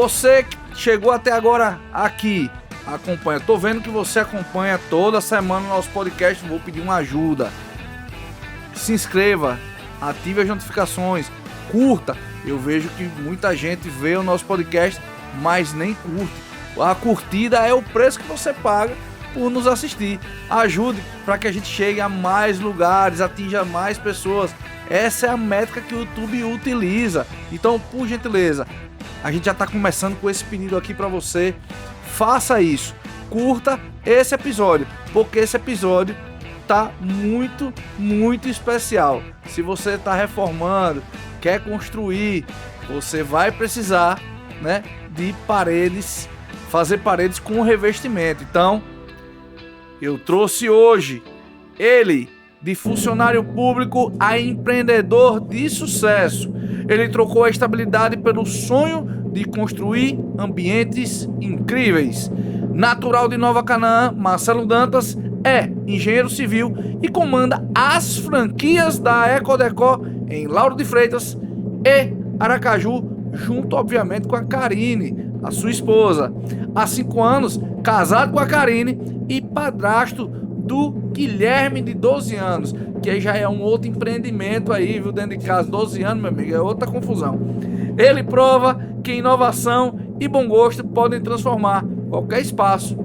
Você que chegou até agora aqui, acompanha. Tô vendo que você acompanha toda semana o nosso podcast. Vou pedir uma ajuda. Se inscreva, ative as notificações, curta. Eu vejo que muita gente vê o nosso podcast, mas nem curte. A curtida é o preço que você paga por nos assistir. Ajude para que a gente chegue a mais lugares, atinja mais pessoas. Essa é a métrica que o YouTube utiliza. Então, por gentileza, a gente já está começando com esse pedido aqui para você. Faça isso. Curta esse episódio, porque esse episódio tá muito, muito especial. Se você está reformando, quer construir, você vai precisar, né, de paredes, fazer paredes com revestimento. Então, eu trouxe hoje ele, de funcionário público a empreendedor de sucesso. Ele trocou a estabilidade pelo sonho de construir ambientes incríveis. Natural de Nova Canaã, Marcelo Dantas é engenheiro civil e comanda as franquias da Ecodecor em Lauro de Freitas e Aracaju, junto, obviamente, com a Karine, a sua esposa. Há 5 anos, casado com a Karine e padrasto do Guilherme, de 12 anos, que aí já é um outro empreendimento aí, viu, dentro de casa. 12 anos, meu amigo, é outra confusão. Ele prova que inovação e bom gosto podem transformar qualquer espaço.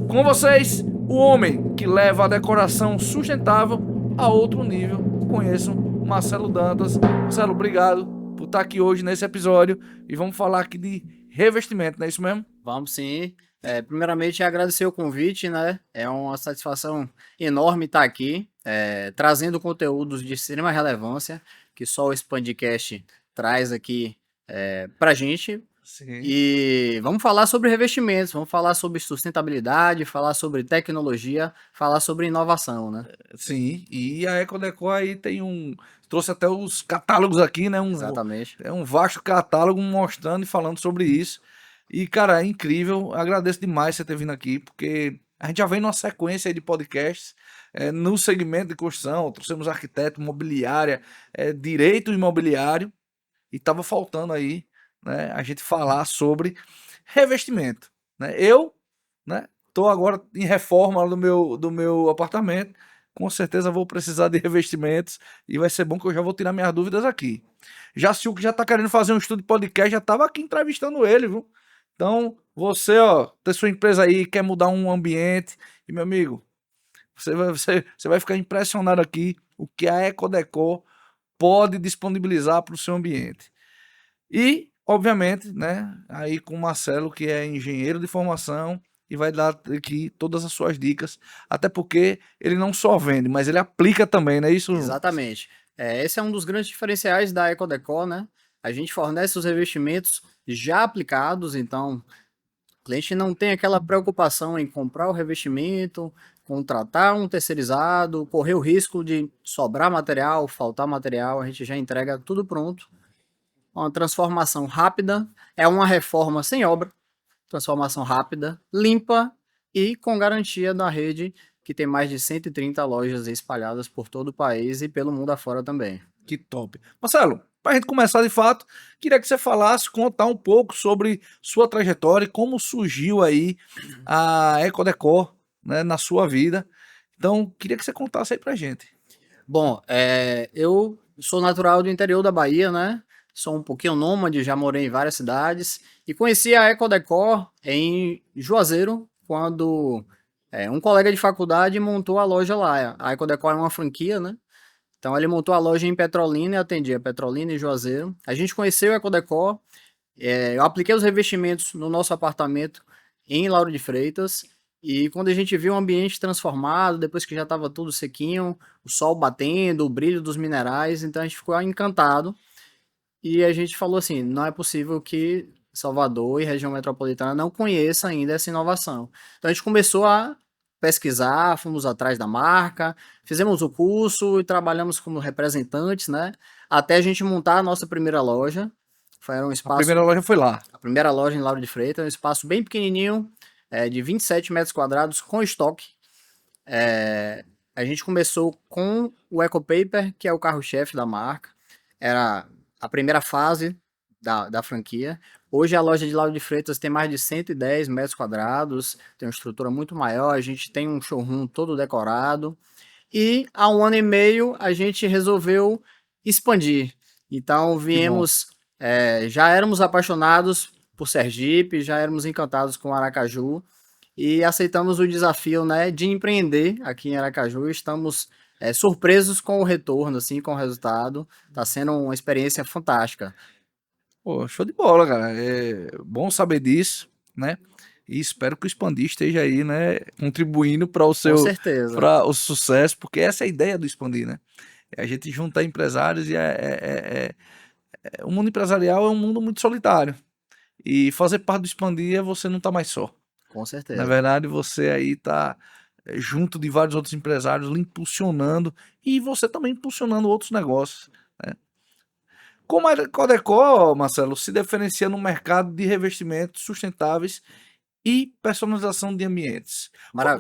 Com vocês, o homem que leva a decoração sustentável a outro nível. Conheçam Marcelo Dantas. Marcelo, obrigado por estar aqui hoje nesse episódio e vamos falar aqui de revestimento, não é isso mesmo? Vamos sim. Primeiramente, agradecer o convite, né? É uma satisfação enorme estar aqui, trazendo conteúdos de extrema relevância, que só o Expandcast traz aqui pra gente. Sim. E vamos falar sobre revestimentos, vamos falar sobre sustentabilidade, falar sobre tecnologia, falar sobre inovação, né? Sim, e a Ecodecor aí trouxe até os catálogos aqui, né? Exatamente. É um vasto catálogo mostrando e falando sobre isso. E, cara, é incrível. Agradeço demais você ter vindo aqui, porque a gente já vem numa sequência aí de podcasts no segmento de construção. Trouxemos arquiteto, imobiliária, direito imobiliário, e tava faltando aí, né, a gente falar sobre revestimento, né? Eu, né, tô agora em reforma do meu apartamento. Com certeza vou precisar de revestimentos e vai ser bom que eu já vou tirar minhas dúvidas aqui. Já se o que já tá querendo fazer um estudo de podcast, já tava aqui entrevistando ele, viu? Então, você, ó, ter sua empresa aí, quer mudar um ambiente, e meu amigo, você vai ficar impressionado aqui o que a Ecodecor pode disponibilizar para o seu ambiente. E, obviamente, né, aí com o Marcelo, que é engenheiro de formação e vai dar aqui todas as suas dicas, até porque ele não só vende, mas ele aplica também, não é isso? Exatamente. Esse é um dos grandes diferenciais da Ecodecor, né? A gente fornece os revestimentos já aplicados, então o cliente não tem aquela preocupação em comprar o revestimento, contratar um terceirizado, correr o risco de sobrar material, faltar material, a gente já entrega tudo pronto. Uma transformação rápida, é uma reforma sem obra, transformação rápida, limpa e com garantia da rede, que tem mais de 130 lojas espalhadas por todo o país e pelo mundo afora também. Que top. Marcelo, para a gente começar de fato, queria que você falasse, contar um pouco sobre sua trajetória e como surgiu aí a Ecodecor, né, na sua vida. Então, queria que você contasse aí pra gente. Bom, eu sou natural do interior da Bahia, né? Sou um pouquinho nômade, já morei em várias cidades e conheci a Ecodecor em Juazeiro, quando um colega de faculdade montou a loja lá. A Ecodecor é uma franquia, né? Então ele montou a loja em Petrolina e atendia Petrolina e Juazeiro. A gente conheceu a Ecodecor, eu apliquei os revestimentos no nosso apartamento em Lauro de Freitas. E quando a gente viu o ambiente transformado, depois que já estava tudo sequinho, o sol batendo, o brilho dos minerais, então a gente ficou encantado. E a gente falou assim, não é possível que Salvador e região metropolitana não conheça ainda essa inovação. Então a gente começou a pesquisar, fomos atrás da marca, fizemos o curso e trabalhamos como representantes, né? Até a gente montar a nossa primeira loja. Foi um A espaço, primeira loja foi lá. a primeira loja em Lauro de Freitas, um espaço bem pequenininho, de 27 metros quadrados com estoque. A gente começou com o EcoPaper, que é o carro-chefe da marca. Era a primeira fase da franquia. Hoje a loja de Lauro de Freitas tem mais de 110 metros quadrados, tem uma estrutura muito maior, a gente tem um showroom todo decorado. E há um ano e meio a gente resolveu expandir. Então Que bom. viemos, já éramos apaixonados por Sergipe, já éramos encantados com Aracaju e aceitamos o desafio, né, de empreender aqui em Aracaju. Estamos surpresos com o retorno, assim, com o resultado. Está sendo uma experiência fantástica. Pô, show de bola, cara. É bom saber disso, né? E espero que o Expandir esteja aí, né, contribuindo para o Com seu, certeza, para o sucesso, porque essa é a ideia do Expandir, né? É a gente juntar empresários e o mundo empresarial é um mundo muito solitário. E fazer parte do Expandir é você não tá mais só. com Na certeza. verdade, você aí tá junto de vários outros empresários lhe impulsionando e você também impulsionando outros negócios, né? Como a Codecó, Marcelo, se diferencia no mercado de revestimentos sustentáveis e personalização de ambientes? Mara-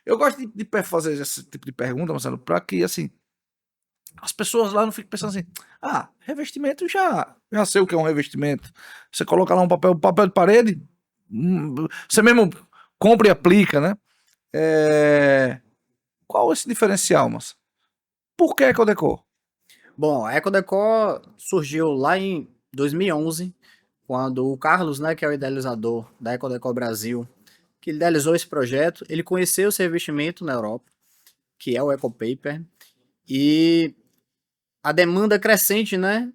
Eu gosto de fazer esse tipo de pergunta, Marcelo, para que assim as pessoas lá não fiquem pensando assim: ah, revestimento já sei o que é um revestimento. Você coloca lá um papel de parede, você mesmo compra e aplica, né? Qual esse diferencial, mas por que Codecó? Bom, a Ecodecor surgiu lá em 2011, quando o Carlos, né, que é o idealizador da Ecodecor Brasil, que idealizou esse projeto, ele conheceu esse revestimento na Europa, que é o EcoPaper, e a demanda crescente, né,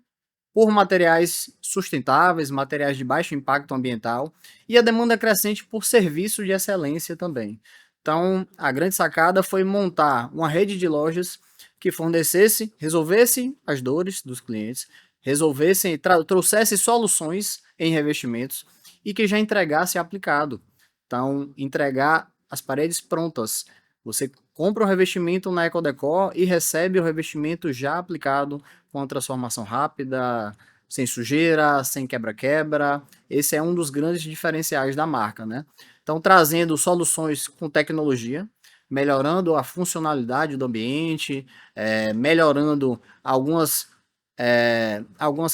por materiais sustentáveis, materiais de baixo impacto ambiental, e a demanda crescente por serviço de excelência também. Então, a grande sacada foi montar uma rede de lojas que fornecesse, resolvesse as dores dos clientes, resolvessem, trouxesse soluções em revestimentos e que já entregasse aplicado. Então, entregar as paredes prontas. Você compra o revestimento na Ecodecor e recebe o revestimento já aplicado com transformação rápida, sem sujeira, sem quebra-quebra. Esse é um dos grandes diferenciais da marca, né? Então, trazendo soluções com tecnologia, melhorando a funcionalidade do ambiente, melhorando algumas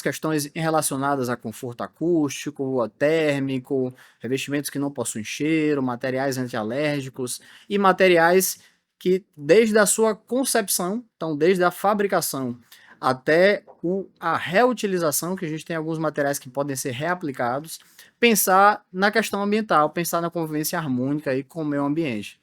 questões relacionadas a conforto acústico, a térmico, revestimentos que não possuem cheiro, materiais antialérgicos e materiais que, desde a sua concepção, então desde a fabricação até a reutilização, que a gente tem alguns materiais que podem ser reaplicados, pensar na questão ambiental, pensar na convivência harmônica aí com o meio ambiente.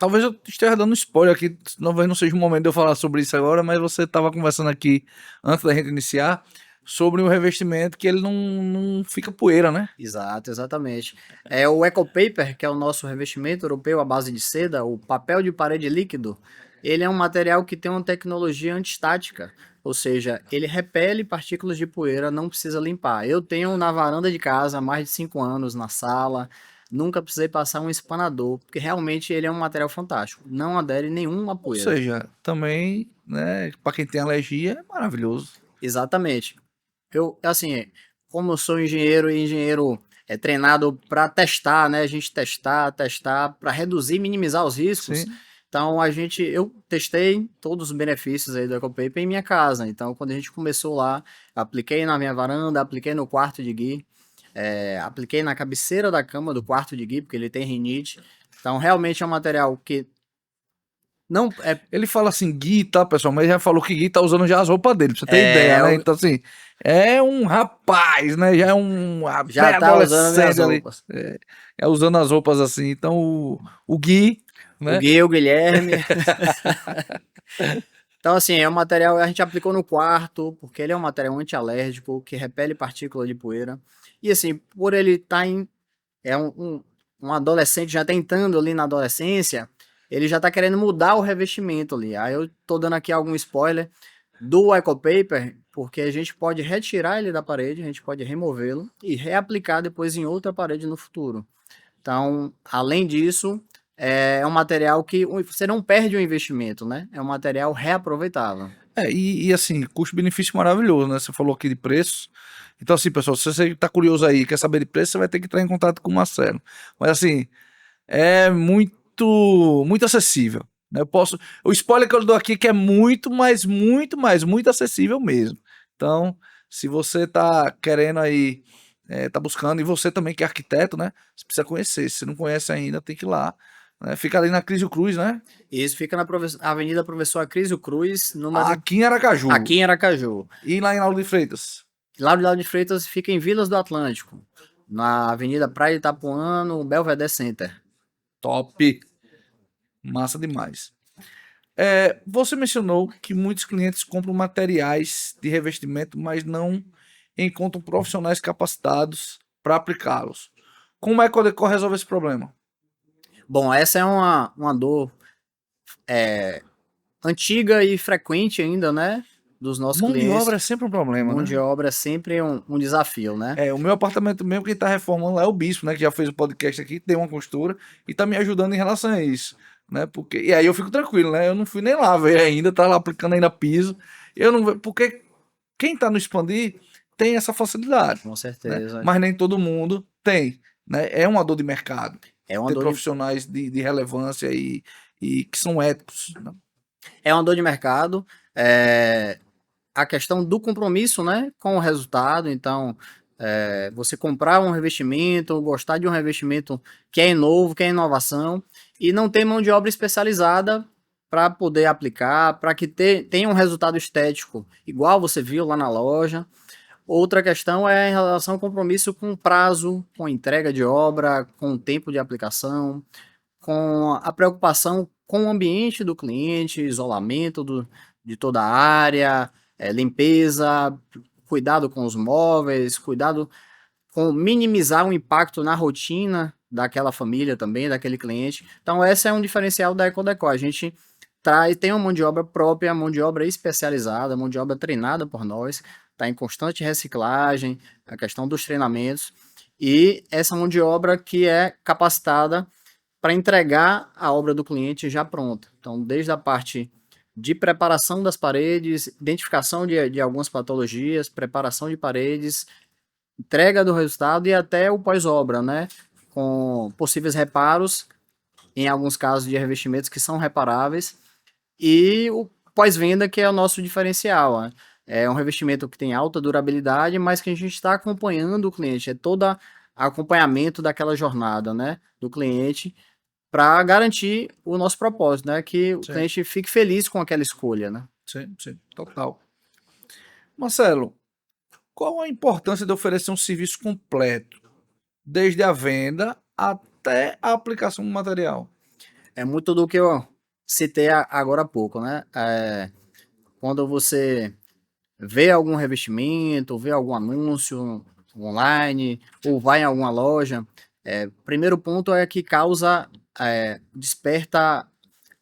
Talvez eu esteja dando spoiler aqui, talvez não seja o momento de eu falar sobre isso agora, mas você estava conversando aqui antes da gente iniciar sobre o revestimento que ele não fica poeira, né? Exato, exatamente. É o EcoPaper, que é o nosso revestimento europeu à base de seda, o papel de parede líquido, ele é um material que tem uma tecnologia antistática, ou seja, ele repele partículas de poeira, não precisa limpar. Eu tenho na varanda de casa há mais de 5 anos, na sala, nunca precisei passar um espanador, porque realmente ele é um material fantástico, não adere nenhuma Ou poeira. seja, também, né, para quem tem alergia, é maravilhoso. Exatamente. Eu, assim, como eu sou engenheiro e engenheiro é treinado para testar, né? A gente testar para reduzir e minimizar os riscos. Sim. Então eu testei todos os benefícios aí do EcoPaper em minha casa. Então quando a gente começou lá, apliquei na minha varanda, apliquei no quarto de Gui, apliquei na cabeceira da cama do quarto de Gui, porque ele tem rinite. Então realmente é um material que não é, Ele fala assim, Gui, tá, pessoal? Mas ele já falou que Gui tá usando já as roupas dele, pra você ter é, ideia, né? Então, assim, é um rapaz, né? Já é um já tá usando minhas pré-adolescente ali. roupas. Usando as roupas assim. Então, o Gui, O né? Gui, o Guilherme. Então, assim, é um material a gente aplicou no quarto, porque ele é um material antialérgico, que repele partícula de poeira. E, assim, por ele estar em. Um adolescente já tentando ali na adolescência, ele já tá querendo mudar o revestimento ali. Aí eu tô dando aqui algum spoiler do EcoPaper, porque a gente pode retirar ele da parede, a gente pode removê-lo e reaplicar depois em outra parede no futuro. Então, além disso, é um material que você não perde o investimento, né? É um material reaproveitável. Assim, custo-benefício maravilhoso, né? Você falou aqui de preço. Então, assim, pessoal, se você tá curioso aí, quer saber de preço, você vai ter que entrar em contato com o Marcelo. Mas, assim, é muito acessível, né? O spoiler que eu dou aqui é que é muito, mas muito acessível mesmo. Então, se você tá querendo aí tá buscando, e você também que é arquiteto, né? Você precisa conhecer. Se você não conhece ainda, tem que ir lá. Né? Fica ali na Crisio Cruz, né? Isso fica na Avenida Professor Acrísio Cruz, número Aqui em Aracaju. aqui em Aracaju. E lá em Lauro de Freitas. Lauro de Freitas fica em Vilas do Atlântico, na Avenida Praia de Itapuã, no Belvedere Center. Top. Massa demais. Você mencionou que muitos clientes compram materiais de revestimento, mas não encontram profissionais capacitados para aplicá-los. Como é que a Codecor resolve esse problema? Bom, essa é uma dor antiga e frequente ainda, né? Dos nossos Mão de clientes. obra é sempre um problema, Mão né? de obra é sempre um desafio, né? O meu apartamento mesmo, quem tá reformando lá é o Bispo, né? Que já fez o podcast aqui, tem uma costura e tá me ajudando em relação a isso, né? E aí eu fico tranquilo, né? Eu não fui nem lá ver ainda, tá lá aplicando ainda piso. Eu não porque quem tá no Expandir tem essa facilidade, Com né? certeza. Mas nem todo mundo tem, né? É uma dor de mercado. É uma Ter dor profissionais de relevância e que são éticos, né? é uma dor de mercado. A questão do compromisso, né, com o resultado. Então, você comprar um revestimento, gostar de um revestimento que é novo, que é inovação, e não ter mão de obra especializada para poder aplicar, para que tenha um resultado estético igual você viu lá na loja. Outra questão é em relação ao compromisso com prazo, com entrega de obra, com o tempo de aplicação, com a preocupação com o ambiente do cliente, isolamento de toda a área, limpeza, cuidado com os móveis, cuidado com minimizar o impacto na rotina daquela família também, daquele cliente. Então, esse é um diferencial da Ecodecor. A gente tem uma mão de obra própria, mão de obra especializada, mão de obra treinada por nós, está em constante reciclagem, a questão dos treinamentos, e essa mão de obra que é capacitada para entregar a obra do cliente já pronta. Então, desde a parte de preparação das paredes, identificação de algumas patologias, preparação de paredes, entrega do resultado e até o pós-obra, né? Com possíveis reparos, em alguns casos de revestimentos que são reparáveis, e o pós-venda, que é o nosso diferencial. Né? É um revestimento que tem alta durabilidade, mas que a gente está acompanhando o cliente, é todo acompanhamento daquela jornada, né? Do cliente, para garantir o nosso propósito, né? Que o cliente fique feliz com aquela escolha, né? Sim, sim, total. Marcelo, qual a importância de oferecer um serviço completo, desde a venda até a aplicação do material? É muito do que eu citei agora há pouco, né? Quando você vê algum revestimento, vê algum anúncio online, ou vai em alguma loja, primeiro ponto é que desperta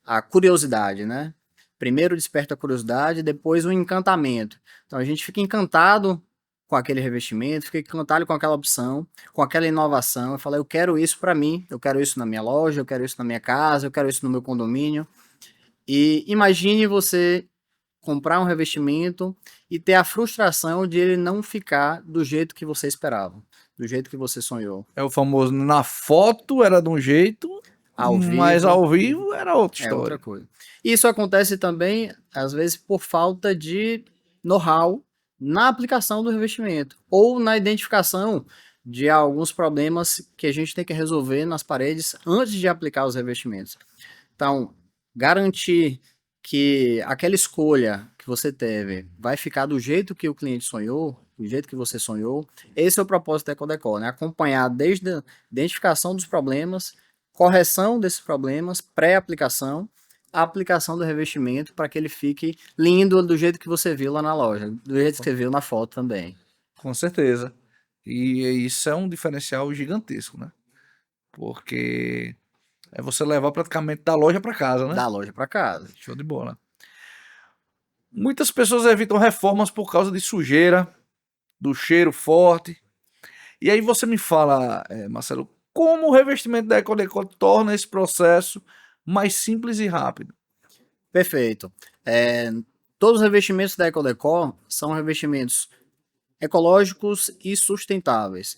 a curiosidade, né? Primeiro desperta a curiosidade, depois o encantamento. Então a gente fica encantado com aquele revestimento, fica encantado com aquela opção, com aquela inovação. Eu falo, eu quero isso para mim, eu quero isso na minha loja, eu quero isso na minha casa, eu quero isso no meu condomínio. E imagine você comprar um revestimento e ter a frustração de ele não ficar do jeito que você esperava, do jeito que você sonhou. É o famoso, na foto era de um jeito, mas ao vivo era outra história. É outra coisa. Isso acontece também, às vezes, por falta de know-how na aplicação do revestimento ou na identificação de alguns problemas que a gente tem que resolver nas paredes antes de aplicar os revestimentos. Então, garantir que aquela escolha que você teve vai ficar do jeito que o cliente sonhou, do jeito que você sonhou, esse é o propósito da Ecodecor, né? Acompanhar desde a identificação dos problemas, correção desses problemas, pré-aplicação, a aplicação do revestimento para que ele fique lindo do jeito que você viu lá na loja, do jeito que você viu na foto também. Com certeza. E isso é um diferencial gigantesco, né? Porque é você levar praticamente da loja para casa, né? Da loja para casa. Show de bola. Muitas pessoas evitam reformas por causa de sujeira, do cheiro forte. E aí você me fala, Marcelo, como o revestimento da Ecodecor torna esse processo mais simples e rápido? Perfeito. Todos os revestimentos da Ecodecor são revestimentos ecológicos e sustentáveis.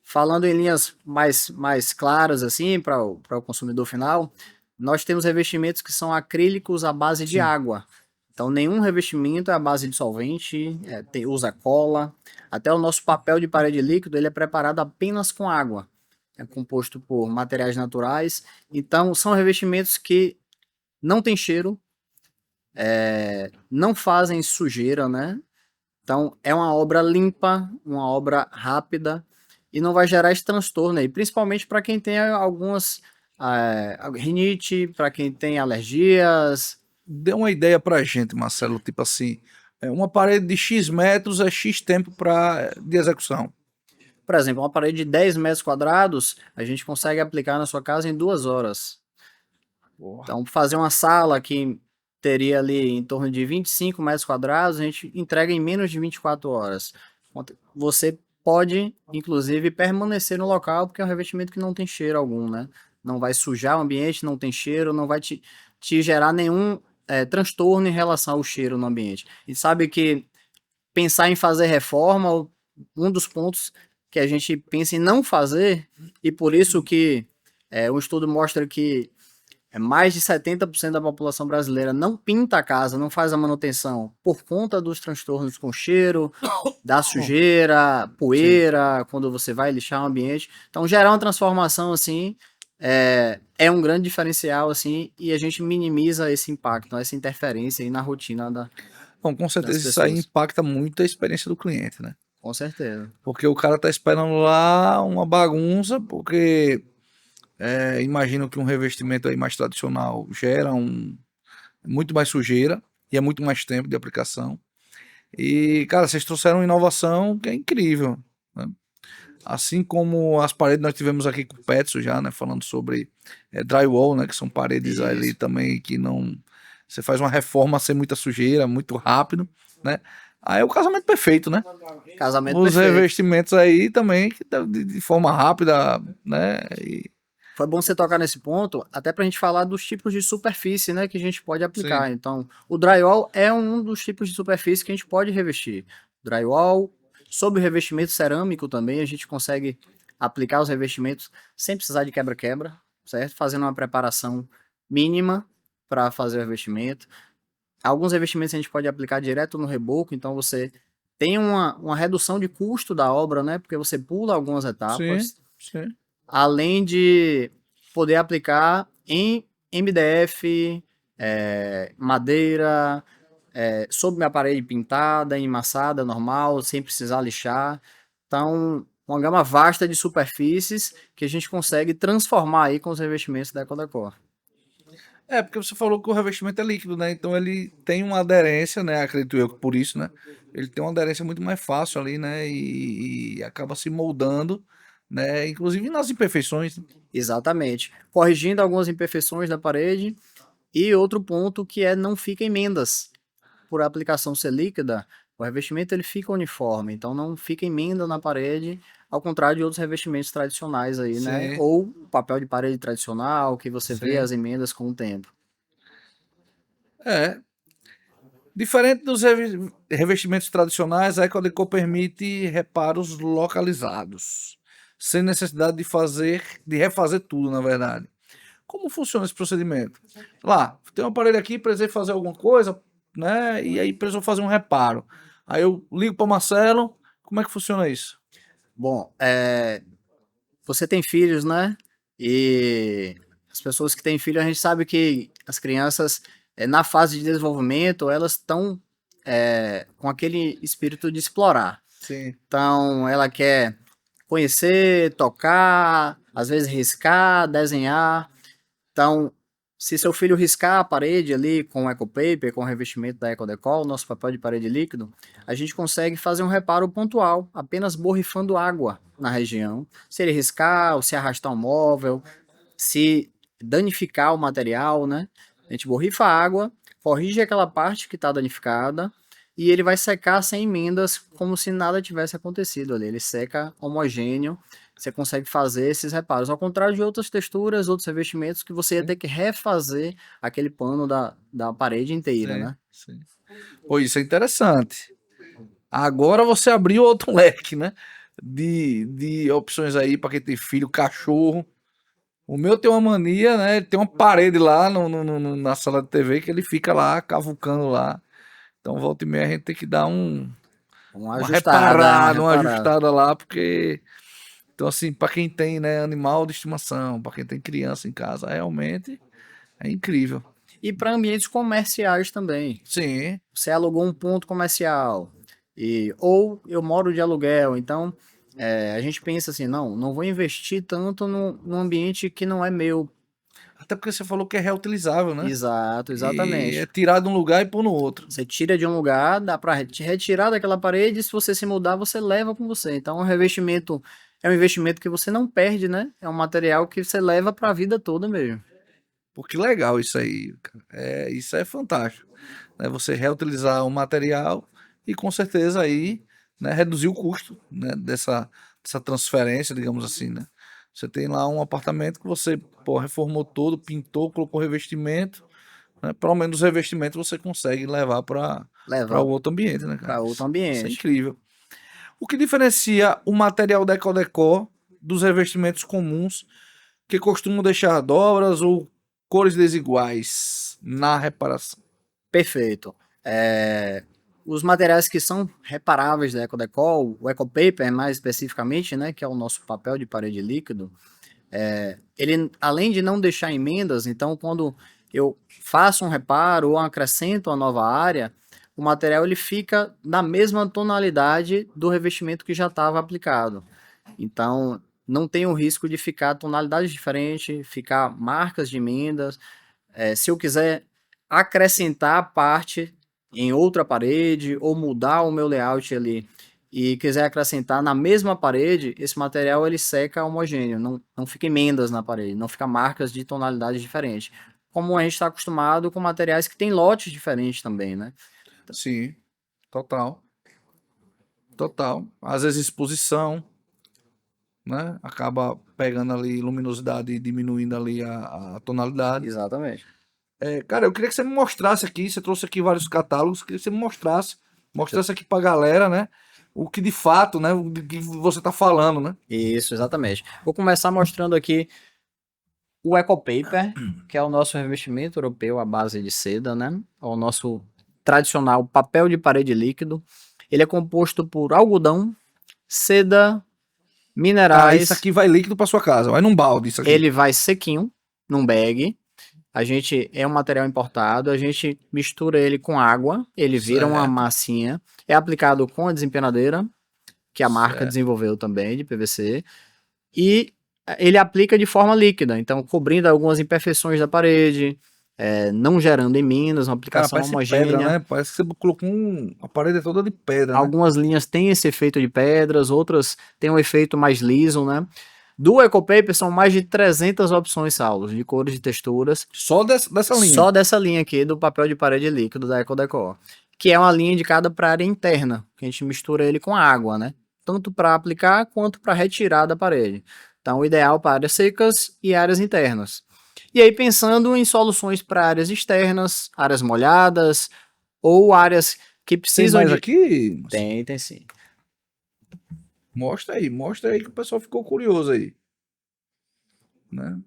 Falando em linhas mais claras assim para o consumidor final, nós temos revestimentos que são acrílicos à base de água. Então, nenhum revestimento é à base de solvente, usa cola. Até o nosso papel de parede líquido, ele é preparado apenas com água. É composto por materiais naturais. Então, são revestimentos que não têm cheiro, não fazem sujeira, né? Então, é uma obra limpa, uma obra rápida e não vai gerar esse transtorno aí, principalmente para quem tem algumas rinite, para quem tem alergias. Dê uma ideia pra gente, Marcelo, tipo assim, uma parede de X metros é X tempo de execução. Por exemplo, uma parede de 10 metros quadrados, a gente consegue aplicar na sua casa em 2 horas. Porra. Então, fazer uma sala que teria ali em torno de 25 metros quadrados, a gente entrega em menos de 24 horas. Você pode, inclusive, permanecer no local, porque é um revestimento que não tem cheiro algum, né? Não vai sujar o ambiente, não tem cheiro, não vai te gerar nenhum transtorno em relação ao cheiro no ambiente. E sabe que pensar em fazer reforma, um dos pontos que a gente pensa em não fazer, e por isso que o estudo mostra que mais de 70% da população brasileira não pinta a casa, não faz a manutenção por conta dos transtornos com cheiro, da sujeira, poeira, quando você vai lixar o ambiente. Então, gerar uma transformação assim é um grande diferencial assim e a gente minimiza esse impacto, essa interferência aí na rotina Bom, com das certeza isso aí pessoas. impacta muito a experiência do cliente, né? Com certeza. Porque o cara tá esperando lá uma bagunça, porque imagino que um revestimento aí mais tradicional gera muito mais sujeira e é muito mais tempo de aplicação. E, cara, vocês trouxeram uma inovação que é incrível, né? Assim como as paredes nós tivemos aqui com o Petso já, né? Falando sobre drywall, né? Que são paredes ali Isso. também que não... Você faz uma reforma sem muita sujeira, muito rápido, né? Aí é o casamento perfeito, né? Casamento Os perfeito. revestimentos aí também, que de forma rápida, né? Foi bom você tocar nesse ponto, até para a gente falar dos tipos de superfície, né, que a gente pode Sim, aplicar. Então, o drywall é um dos tipos de superfície que a gente pode revestir. Drywall, sobre o revestimento cerâmico também, a gente consegue aplicar os revestimentos sem precisar de quebra-quebra, certo? Fazendo uma preparação mínima para fazer o revestimento. Alguns revestimentos a gente pode aplicar direto no reboco, então você tem uma redução de custo da obra, né? Porque você pula algumas sim, etapas, sim. além de poder aplicar em MDF, madeira, sobre minha parede pintada, emassada, normal, sem precisar lixar. Então, uma gama vasta de superfícies que a gente consegue transformar aí com os revestimentos da Ecodecor. Porque você falou que o revestimento é líquido, né? Então ele tem uma aderência, né? Acredito eu que por isso, né? Ele tem uma aderência muito mais fácil ali, né? E acaba se moldando, né? Inclusive nas imperfeições, né? Exatamente. Corrigindo algumas imperfeições da parede. E outro ponto que não fica emendas. Por a aplicação ser líquida, o revestimento ele fica uniforme, então não fica emenda na parede, ao contrário de outros revestimentos tradicionais aí, né? Sim, Ou papel de parede tradicional, que você vê sim. as emendas com o tempo. É. Diferente dos revestimentos tradicionais, a Ecodecor permite reparos localizados, sem necessidade de refazer tudo, na verdade. Como funciona esse procedimento? Lá, tem um aparelho aqui, precisei fazer alguma coisa, né? E aí precisou fazer um reparo. Aí eu ligo para o Marcelo, como é que funciona isso? Bom, você tem filhos, né? E as pessoas que têm filho, a gente sabe que as crianças, na fase de desenvolvimento, elas estão com aquele espírito de explorar. Sim, Então, ela quer conhecer, tocar, às vezes riscar, desenhar. Então, se seu filho riscar a parede ali com o EcoPaper, com o revestimento da Ecodecol, nosso papel de parede líquido, a gente consegue fazer um reparo pontual, apenas borrifando água na região. Se ele riscar ou se arrastar um móvel, se danificar o material, né? A gente borrifa a água, corrige aquela parte que está danificada e ele vai secar sem emendas, como se nada tivesse acontecido ali. Ele seca homogêneo, você consegue fazer esses reparos. Ao contrário de outras texturas, outros revestimentos, que você ia ter que refazer aquele pano da parede inteira, sim, né? sim. Pô, isso é interessante. Agora você abriu outro leque, né? De opções aí para quem tem filho, cachorro. O meu tem uma mania, né? Ele tem uma parede lá na sala de TV que ele fica lá cavucando lá. Então, volta e meia, a gente tem que dar Uma uma ajustada, reparada, uma reparada. ajustada lá, porque... Então, assim, para quem tem, né, animal de estimação, para quem tem criança em casa, realmente é incrível. E para ambientes comerciais também. Sim, Você alugou um ponto comercial, ou eu moro de aluguel, então a gente pensa assim, não vou investir tanto num ambiente que não é meu. até porque você falou que é reutilizável, né? Exato, E é exatamente. tirar de um lugar e pôr no outro. Você tira de um lugar, dá para retirar daquela parede, e se você se mudar, você leva com você. Então, o revestimento é um investimento que você não perde, né? É um material que você leva para a vida toda mesmo. Pô, que legal isso aí, cara. Isso é fantástico, né? Você reutilizar o material e com certeza aí, né, reduzir o custo, né, dessa transferência, digamos assim, né? Você tem lá um apartamento que você, pô, reformou todo, pintou, colocou revestimento, né? Pelo menos os revestimentos você consegue levar para Levar o outro ambiente, né, cara? para outro Isso é ambiente. incrível. O que diferencia o material Decodecor dos revestimentos comuns que costumam deixar dobras ou cores desiguais na reparação? Perfeito. Os materiais que são reparáveis da EcoDecol, o EcoPaper mais especificamente, né, que é o nosso papel de parede líquido, ele, além de não deixar emendas, então quando eu faço um reparo ou acrescento uma nova área, o material ele fica na mesma tonalidade do revestimento que já estava aplicado. Então, não tem o risco de ficar tonalidades diferentes, ficar marcas de emendas. Se eu quiser acrescentar parte em outra parede ou mudar o meu layout ali e quiser acrescentar na mesma parede, esse material ele seca homogêneo, não fica emendas na parede, não fica marcas de tonalidades diferentes. Como a gente está acostumado com materiais que têm lotes diferentes também, né? Sim, total. Total. Às vezes exposição, né? Acaba pegando ali luminosidade e diminuindo ali a tonalidade. Exatamente. Cara, eu queria que você me mostrasse aqui, você trouxe aqui vários catálogos, queria que você me mostrasse aqui pra galera, né? O que de fato, né? O que você tá falando, né? Isso, exatamente. Vou começar mostrando aqui o EcoPaper, que é o nosso revestimento europeu à base de seda, né? É o nosso tradicional papel de parede líquido. Ele é composto por algodão, seda, Ah, isso minerais. aqui vai líquido pra sua casa, vai num balde isso aqui. Ele vai sequinho num bag. A gente é um material importado, a gente mistura ele com água, ele vira uma Certo, massinha. É aplicado com a desempenadeira, que a marca certo. desenvolveu também de PVC. E ele aplica de forma líquida, então cobrindo algumas imperfeições da parede, não gerando emendas, uma Cara, aplicação parece pedra, homogênea. né? Parece que você colocou a parede é toda de pedra, né? Algumas linhas têm esse efeito de pedras, outras têm um efeito mais liso, né? Do EcoPaper são mais de 300 opções, Saulo, de cores e texturas, Só dessa linha. só dessa linha aqui do papel de parede líquido da EcoDecor, que é uma linha indicada para área interna, que a gente mistura ele com água, né? Tanto para aplicar quanto para retirar da parede. Então, o ideal para áreas secas e áreas internas. E aí, pensando em soluções para áreas externas, áreas molhadas, ou áreas que Tem precisam mais de. aqui? Tem sim. Mostra aí que o pessoal ficou curioso aí, né?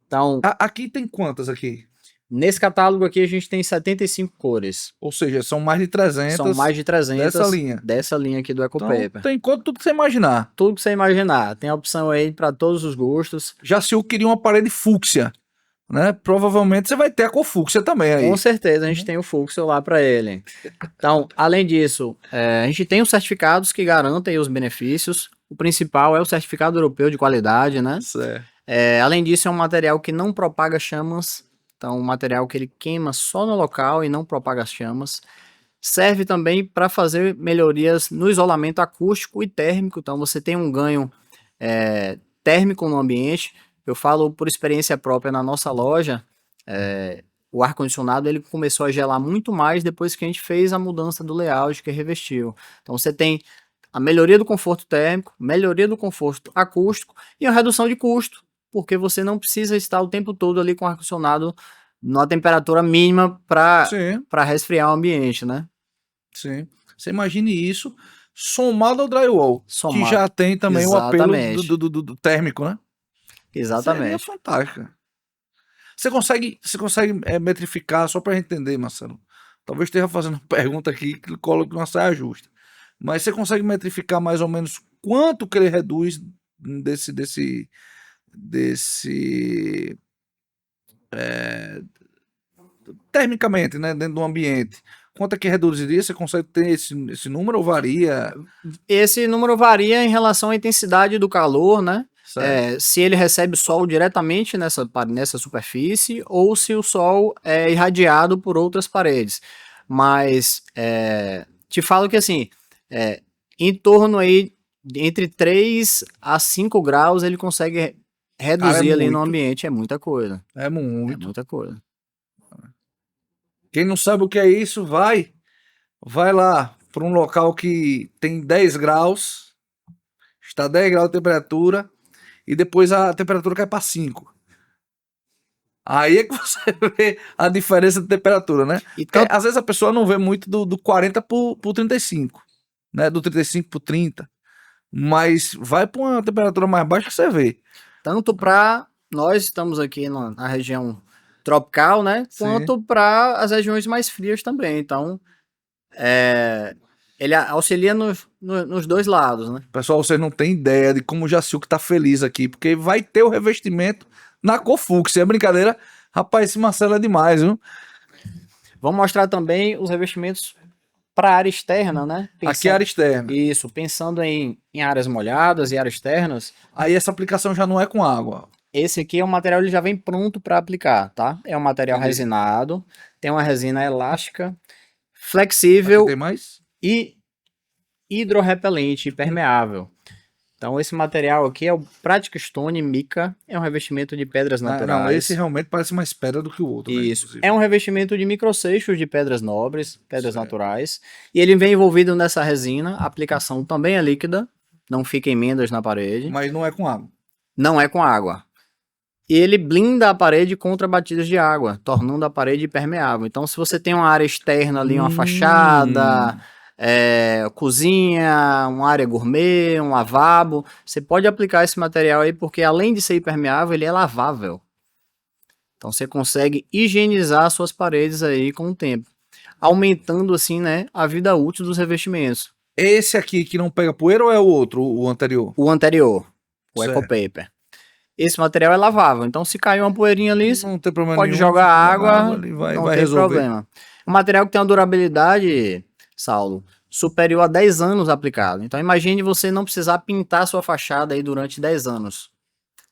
Então, Aqui tem quantas aqui? nesse catálogo aqui, a gente tem 75 cores. Ou seja, são mais de São 300 mais de dessa 300 linha. dessa linha aqui do Então, EcoPaper. tem quanto tudo que você imaginar. Tudo que você imaginar. Tem a opção aí para todos os gostos. Já se eu queria uma parede fúcsia, né? Provavelmente você vai ter a cor fúcsia também Com aí. certeza a gente tem o fluxo lá para ele. Então, além disso, a gente tem os certificados que garantem os benefícios. O principal é o certificado europeu de qualidade, né? Certo. Além disso, é um material que não propaga chamas. Então, um material que ele queima só no local e não propaga chamas. Serve também para fazer melhorias no isolamento acústico e térmico. Então, você tem um ganho térmico no ambiente. Eu falo por experiência própria na nossa loja. O ar-condicionado ele começou a gelar muito mais depois que a gente fez a mudança do layout que revestiu. Então, você tem a melhoria do conforto térmico, melhoria do conforto acústico e a redução de custo, porque você não precisa estar o tempo todo ali com o ar-condicionado na temperatura mínima Sim, para resfriar o ambiente, né? sim. Você imagine isso somado ao drywall, que Somar. já tem também o apelo Exatamente. do térmico, né? Seria Exatamente. fantástico. Você consegue metrificar, só para entender, Marcelo, Talvez esteja fazendo uma pergunta aqui que coloque uma saia justa. Mas você consegue metrificar mais ou menos quanto que ele reduz desse termicamente, né, dentro do ambiente? Quanto é que reduziria? Você consegue ter esse número ou varia? Esse número varia em relação à intensidade do calor, né? Certo. Se ele recebe sol diretamente nessa superfície ou se o sol é irradiado por outras paredes. Mas te falo que assim, em torno aí entre 3 a 5 graus ele consegue reduzir Cara, é ali no muito. ambiente. É muita coisa. É É muito. muita coisa. Quem não sabe o que é isso, vai lá para um local que tem 10 graus, está 10 graus de temperatura, e depois a temperatura cai para 5. Aí é que você vê a diferença de temperatura, né? E Porque tanto, às vezes a pessoa não vê muito do 40 pro 35, né? Do 35 pro 30. Mas vai para uma temperatura mais baixa que você vê. tanto para nós estamos aqui na região tropical, né? Sim. Quanto para as regiões mais frias também. Então, ele auxilia nos dois lados, né? Pessoal, vocês não têm ideia de como o Jaciuc tá feliz aqui, porque vai ter o revestimento na cor fúcsia. É brincadeira? Rapaz, esse Marcelo é demais, viu? Vamos mostrar também os revestimentos para a área externa, né? Aqui é a área externa. Isso, pensando em áreas molhadas e áreas externas, Aí essa aplicação já não é com água. esse aqui é um material ele já vem pronto para aplicar, tá? É um material Entendi. resinado, tem uma resina elástica, Aqui flexível tem mais? e hidrorrepelente, impermeável. Então esse material aqui é o Practic Stone Mica, é um revestimento de pedras naturais. Não, esse realmente parece mais pedra do que o outro, né? Isso. Inclusive. É um revestimento de microseixos de pedras nobres, pedras Certo. naturais. E ele vem envolvido nessa resina. A aplicação também é líquida, não fica emendas na parede. Mas não é com água. Não é com água. E ele blinda a parede contra batidas de água, tornando a parede impermeável. Então, se você tem uma área externa ali, uma fachada, cozinha, uma área gourmet, um lavabo, você pode aplicar esse material aí, porque além de ser impermeável, ele é lavável. Então você consegue higienizar suas paredes aí com o tempo, aumentando assim, né, a vida útil dos revestimentos. Esse aqui que não pega poeira ou é o outro, o anterior? O anterior, o Certo. EcoPaper. Esse material é lavável, então se cair uma poeirinha ali, Não tem problema pode nenhum. jogar água, ele vai não tem resolver. problema. Um material que tem uma durabilidade, Saulo, superior a 10 anos aplicado. Então imagine você não precisar pintar sua fachada aí durante 10 anos,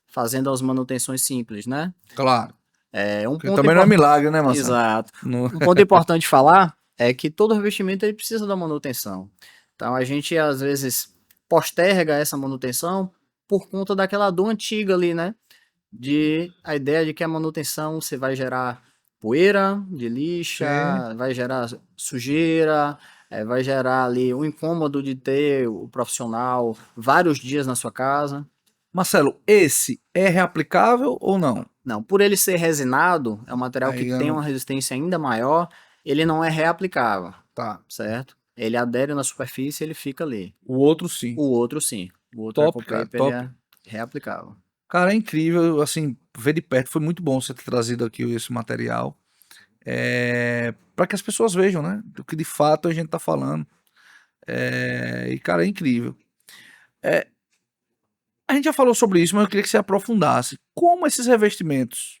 fazendo as manutenções simples, né? Claro. É um Porque ponto também não é milagre, né, Marcelo? Exato. Não... Um ponto importante falar é que todo revestimento ele precisa da manutenção. Então a gente às vezes posterga essa manutenção por conta daquela dor antiga ali, né? De a ideia de que a manutenção você vai gerar poeira de lixa, vai gerar sujeira, vai gerar ali o incômodo de ter o profissional vários dias na sua casa. Marcelo, esse é reaplicável ou não? Não, por ele ser resinado, é um material Aí que eu tem não- uma resistência ainda maior, ele não é reaplicável, Tá. certo? Ele adere na superfície e ele fica ali. O outro sim. O outro sim. O outro Top, cara, EcoPaper top. ele é reaplicável. Cara, é incrível, assim, ver de perto. Foi muito bom você ter trazido aqui esse material. Para que as pessoas vejam, né? Do que de fato a gente tá falando. E, cara, é incrível. A gente já falou sobre isso, mas eu queria que você aprofundasse. Como esses revestimentos,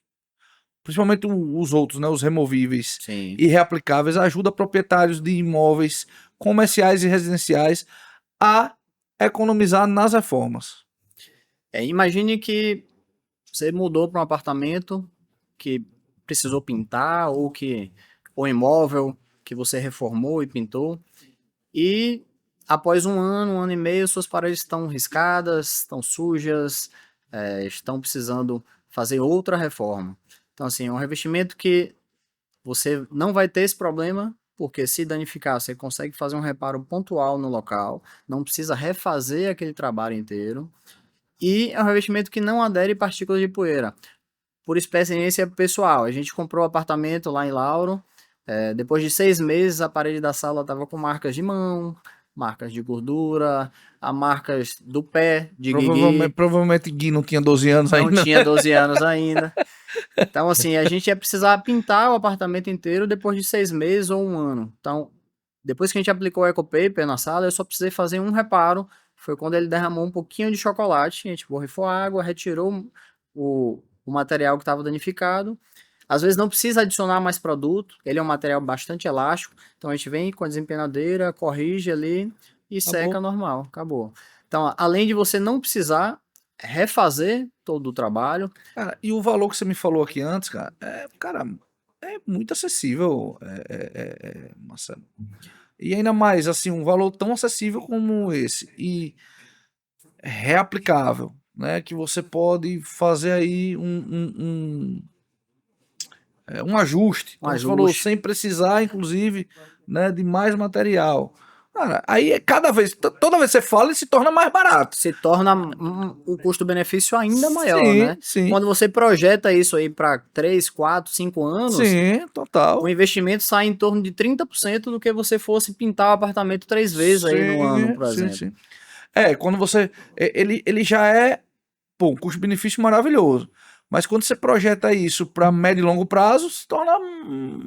principalmente os outros, né? Os removíveis Sim. e reaplicáveis, ajudam proprietários de imóveis comerciais e residenciais a economizar nas reformas. Imagine que você mudou para um apartamento que precisou pintar ou que o imóvel que você reformou e pintou e após um ano e meio suas paredes estão riscadas, estão sujas, estão precisando fazer outra reforma. Então assim, é um revestimento que você não vai ter esse problema porque se danificar você consegue fazer um reparo pontual no local, não precisa refazer aquele trabalho inteiro. E é um revestimento que não adere partículas de poeira. Por experiência pessoal, a gente comprou um apartamento lá em Lauro. Depois de 6 meses, a parede da sala estava com marcas de mão, marcas de gordura, marcas do pé de Guigui. Provavelmente Gui não tinha 12 anos Não ainda. tinha 12 anos ainda. Então, assim, a gente ia precisar pintar o apartamento inteiro depois de 6 meses ou um ano. Então, depois que a gente aplicou o EcoPaper na sala, eu só precisei fazer um reparo. Foi quando ele derramou um pouquinho de chocolate. A gente borrifou a água, retirou o material que estava danificado. Às vezes não precisa adicionar mais produto. Ele é um material bastante elástico. Então, a gente vem com a desempenadeira, corrige ali e seca Acabou. normal. Acabou. Então, além de você não precisar refazer todo o trabalho, Cara, e o valor que você me falou aqui antes, cara, é muito acessível, Marcelo. E ainda mais, assim, um valor tão acessível como esse e reaplicável, né? Que você pode fazer aí um ajuste, um como você falou, ajuste. sem precisar, inclusive, né, de mais material. Cara, aí é cada vez, toda vez que você fala, ele se torna mais barato. Se torna um custo-benefício ainda maior, Sim, né? sim, Quando você projeta isso aí para 3, 4, 5 anos, sim, o total. investimento sai em torno de 30% do que você fosse pintar o apartamento 3 vezes aí no ano, Sim, por sim, exemplo. sim. Quando você. Ele já é, pô, um custo-benefício maravilhoso. Mas quando você projeta isso para médio e longo prazo, se torna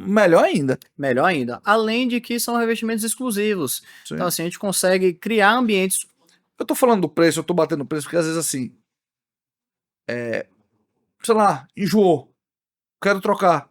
melhor ainda. Melhor ainda. Além de que são revestimentos exclusivos. Então, Sim. assim, a gente consegue criar ambientes. Eu tô falando do preço, eu tô batendo preço, porque às vezes assim, sei lá, enjoou, quero trocar.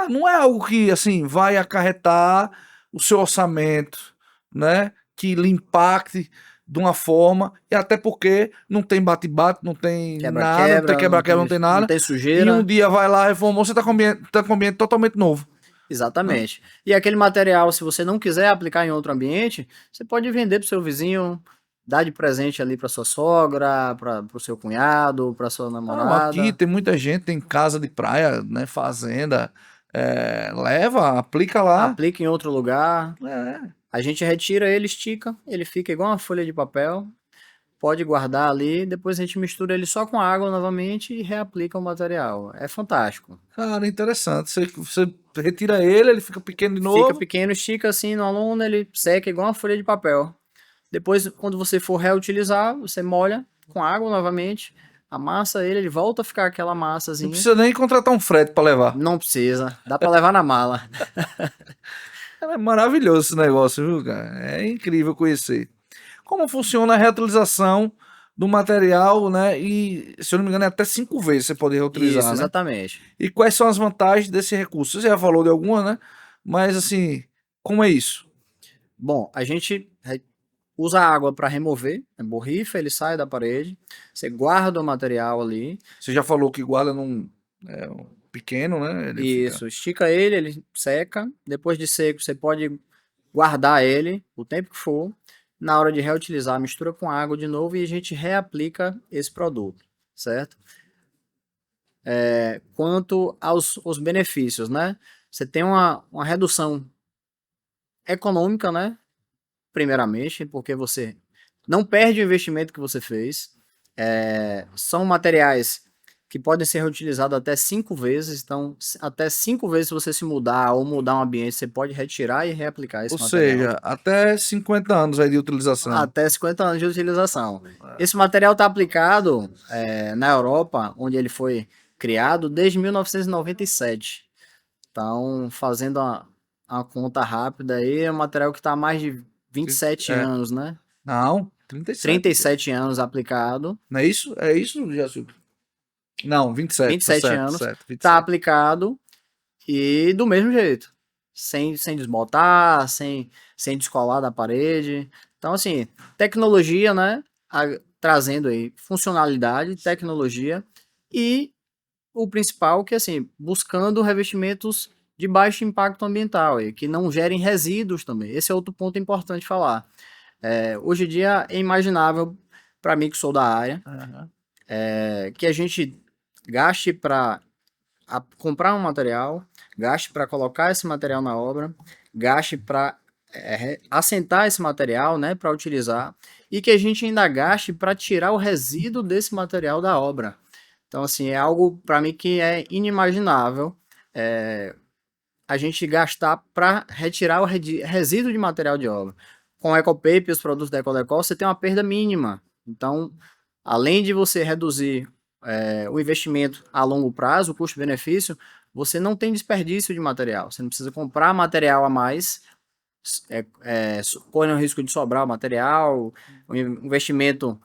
Não é algo que assim vai acarretar o seu orçamento, né? Que lhe impacte de uma forma, e até porque não tem bate-bate, não tem nada, não tem Quebra-quebra, quebra-quebra, não tem não nada. tem E um sujeira. dia vai lá, reformou, você tá com o ambiente totalmente novo, né? Exatamente. E aquele material, se você não quiser aplicar em outro ambiente, você pode vender para o seu vizinho, dar de presente ali para sua sogra, para o seu cunhado, para sua Não, aqui namorada. tem muita gente, tem casa de praia, né? Fazenda. Leva, aplica lá. Aplica em outro lugar. É, A gente retira ele, estica, ele fica igual uma folha de papel. Pode guardar ali, depois a gente mistura ele só com água novamente e reaplica o material. É fantástico. cara, interessante. Você retira ele, ele fica pequeno de Fica novo. pequeno, estica assim na lona, ele seca igual uma folha de papel. Depois, quando você for reutilizar, você molha com água novamente, amassa ele, ele volta a ficar aquela Não massazinha. precisa nem contratar um frete para levar. Não precisa, dá para levar na mala. É maravilhoso esse negócio, viu, cara? É incrível conhecer. Como funciona a reutilização do material, né? E, se eu não me engano, é até 5 vezes você pode Isso, reutilizar, né? exatamente. E quais são as vantagens desse recurso? Você já falou de alguma, né? Mas, assim, como é isso? Bom, a gente usa a água para remover, borrifa, ele sai da parede, você guarda o material ali, Você já falou que guarda num pequeno, né? Ele fica. isso, estica ele, ele seca, depois de seco você pode guardar ele o tempo que for, na hora de reutilizar, mistura com água de novo e a gente reaplica esse produto, certo? Quanto aos benefícios, né? Você tem uma redução econômica, né? Primeiramente, porque você não perde o investimento que você fez. São materiais que podem ser reutilizados até 5 vezes. Então, até 5 vezes, se você se mudar ou mudar um ambiente, você pode retirar e reaplicar Ou esse material. seja, até 50 anos aí de utilização. Até 50 anos de utilização. Esse material está aplicado na Europa, onde ele foi criado desde 1997. Então, fazendo uma conta rápida aí, é um material que está há mais de 27 É. anos, né? Não, 37. 37 anos aplicado, Não é isso? É isso, Jesus? Não, 27, tá 27 certo, anos, certo, está 27. aplicado e do mesmo jeito, sem desbotar, sem descolar da parede. Então, assim, tecnologia, né? Trazendo aí funcionalidade, tecnologia e o principal que, assim, buscando revestimentos de baixo impacto ambiental, aí, que não gerem resíduos também. Esse é outro ponto importante falar. Hoje em dia é imaginável, para mim que sou da área, Aham. que a gente gaste para comprar um material, gaste para colocar esse material na obra, gaste para assentar esse material, né, para utilizar, e que a gente ainda gaste para tirar o resíduo desse material da obra. Então, assim, é algo para mim que é inimaginável a gente gastar para retirar o resíduo de material de obra. Com o EcoPaper e os produtos da Ecodecol, você tem uma perda mínima. Então, além de você reduzir o investimento a longo prazo, o custo-benefício, você não tem desperdício de material. Você não precisa comprar material a mais, corre o risco de sobrar o material, o investimento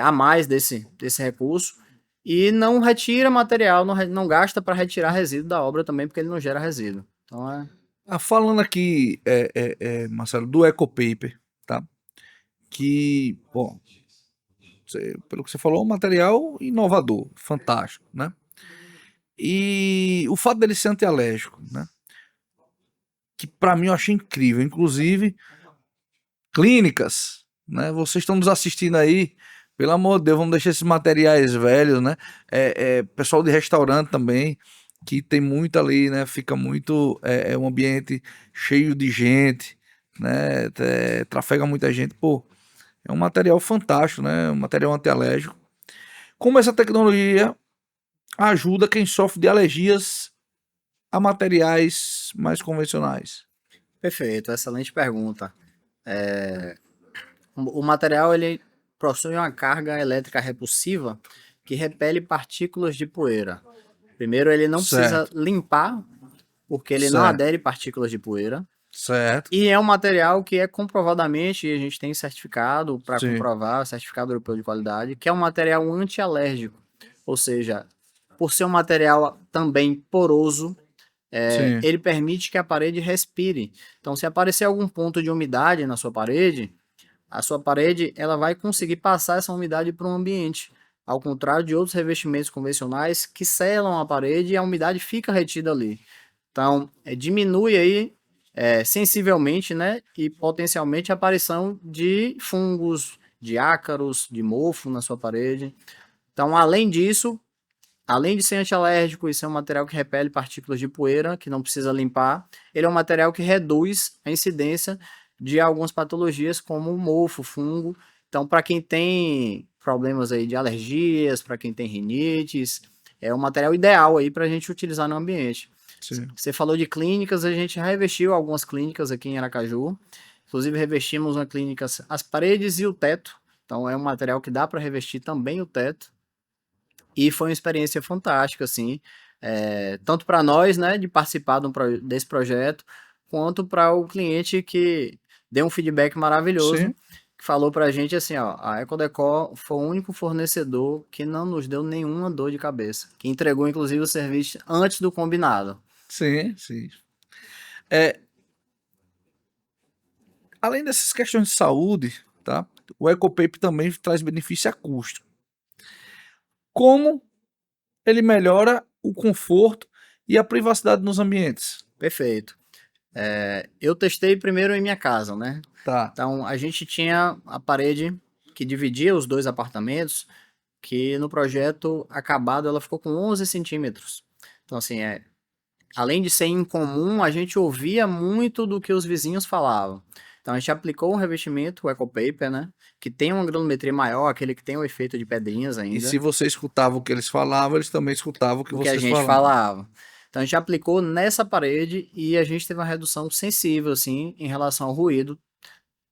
a mais desse recurso, e não retira material, não gasta para retirar resíduo da obra também, porque ele não gera resíduo. Então Falando aqui, Marcelo, do EcoPaper, tá? Que, bom, pelo que você falou, é um material inovador, fantástico, né? E o fato dele ser antialérgico, né? Que para mim eu achei incrível. Inclusive, clínicas, né? Vocês estão nos assistindo aí, pelo amor de Deus, vamos deixar esses materiais velhos, né? Pessoal de restaurante também, que tem muito ali, né? Fica muito, um ambiente cheio de gente, né? Trafega muita gente, pô. É um material fantástico, né? Um material antialérgico. Como essa tecnologia ajuda quem sofre de alergias a materiais mais convencionais? perfeito, excelente pergunta. O material ele possui uma carga elétrica repulsiva que repele partículas de poeira. Primeiro, ele não precisa Certo, limpar, porque ele não certo, adere partículas de poeira. certo. E é um material que é comprovadamente, a gente tem certificado para Sim, comprovar, certificado europeu de qualidade, que é um material antialérgico. Ou seja, por ser um material também poroso, sim, ele permite que a parede respire. Então, se aparecer algum ponto de umidade na sua parede, a sua parede ela vai conseguir passar essa umidade para o ambiente. Ao contrário de outros revestimentos convencionais que selam a parede e a umidade fica retida ali. Então, diminui aí sensivelmente, né, e potencialmente a aparição de fungos, de ácaros, de mofo na sua parede. Então, além disso, além de ser antialérgico e ser um material que repele partículas de poeira, que não precisa limpar, ele é um material que reduz a incidência de algumas patologias como mofo, fungo. Então, para quem tem problemas aí de alergias, para quem tem rinites, é um material ideal aí para a gente utilizar no ambiente. sim. Você falou de clínicas, a gente revestiu algumas clínicas aqui em Aracaju. Inclusive, revestimos uma clínica, as paredes e o teto. Então, é um material que dá para revestir também o teto. E foi uma experiência fantástica, assim, tanto para nós, né, de participar desse projeto, quanto para o cliente que deu um feedback maravilhoso, Sim. que falou para a gente assim, ó, a Ecodecor foi o único fornecedor que não nos deu nenhuma dor de cabeça, que entregou inclusive o serviço antes do combinado. Sim, sim. É, além dessas questões de saúde, tá? O EcoPaper também traz benefício a custo. Como ele melhora o conforto e a privacidade nos ambientes? Perfeito. Eu testei primeiro em minha casa, né? Tá. Então, a gente tinha a parede que dividia os dois apartamentos, que no projeto acabado ela ficou com 11 centímetros. Então, assim, além de ser incomum, a gente ouvia muito do que os vizinhos falavam. Então, a gente aplicou um revestimento, o EcoPaper, né? Que tem uma granulometria maior, aquele que tem o efeito de pedrinhas E ainda, se você escutava o que eles falavam, eles também escutavam o que do que a vocês gente falavam. falava. Então, a gente aplicou nessa parede e a gente teve uma redução sensível, assim, em relação ao ruído,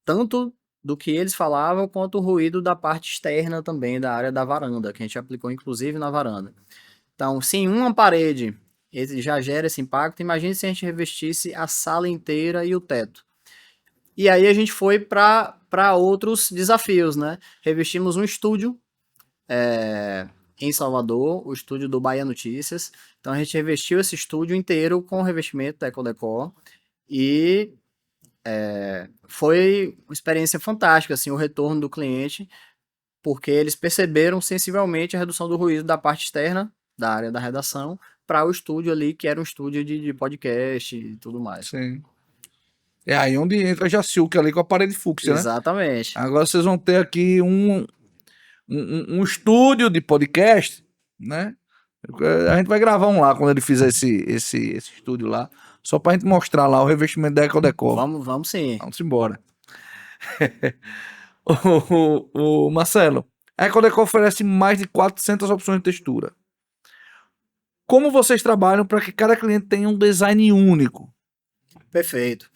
tanto do que eles falavam, quanto o ruído da parte externa também, da área da varanda, que a gente aplicou inclusive na varanda. Então, se em uma parede ele já gera esse impacto, imagine se a gente revestisse a sala inteira e o teto. E aí a gente foi para outros desafios, né? Revestimos um estúdio em Salvador, o estúdio do Bahia Notícias. Então a gente revestiu esse estúdio inteiro com o revestimento da Ecodecor e foi uma experiência fantástica, assim, o retorno do cliente, porque eles perceberam sensivelmente a redução do ruído da parte externa da área da redação para o estúdio ali, que era um estúdio de podcast e tudo mais. Sim. É aí onde entra a Jacilca ali com a parede fúcsia, né? Exatamente. Agora vocês vão ter aqui um estúdio de podcast, né? A gente vai gravar um lá quando ele fizer esse estúdio lá, só pra gente mostrar lá o revestimento da Ecodecor. Vamos sim. Vamos embora. O Marcelo, a Ecodecor oferece mais de 400 opções de textura. Como vocês trabalham para que cada cliente tenha um design único? Perfeito.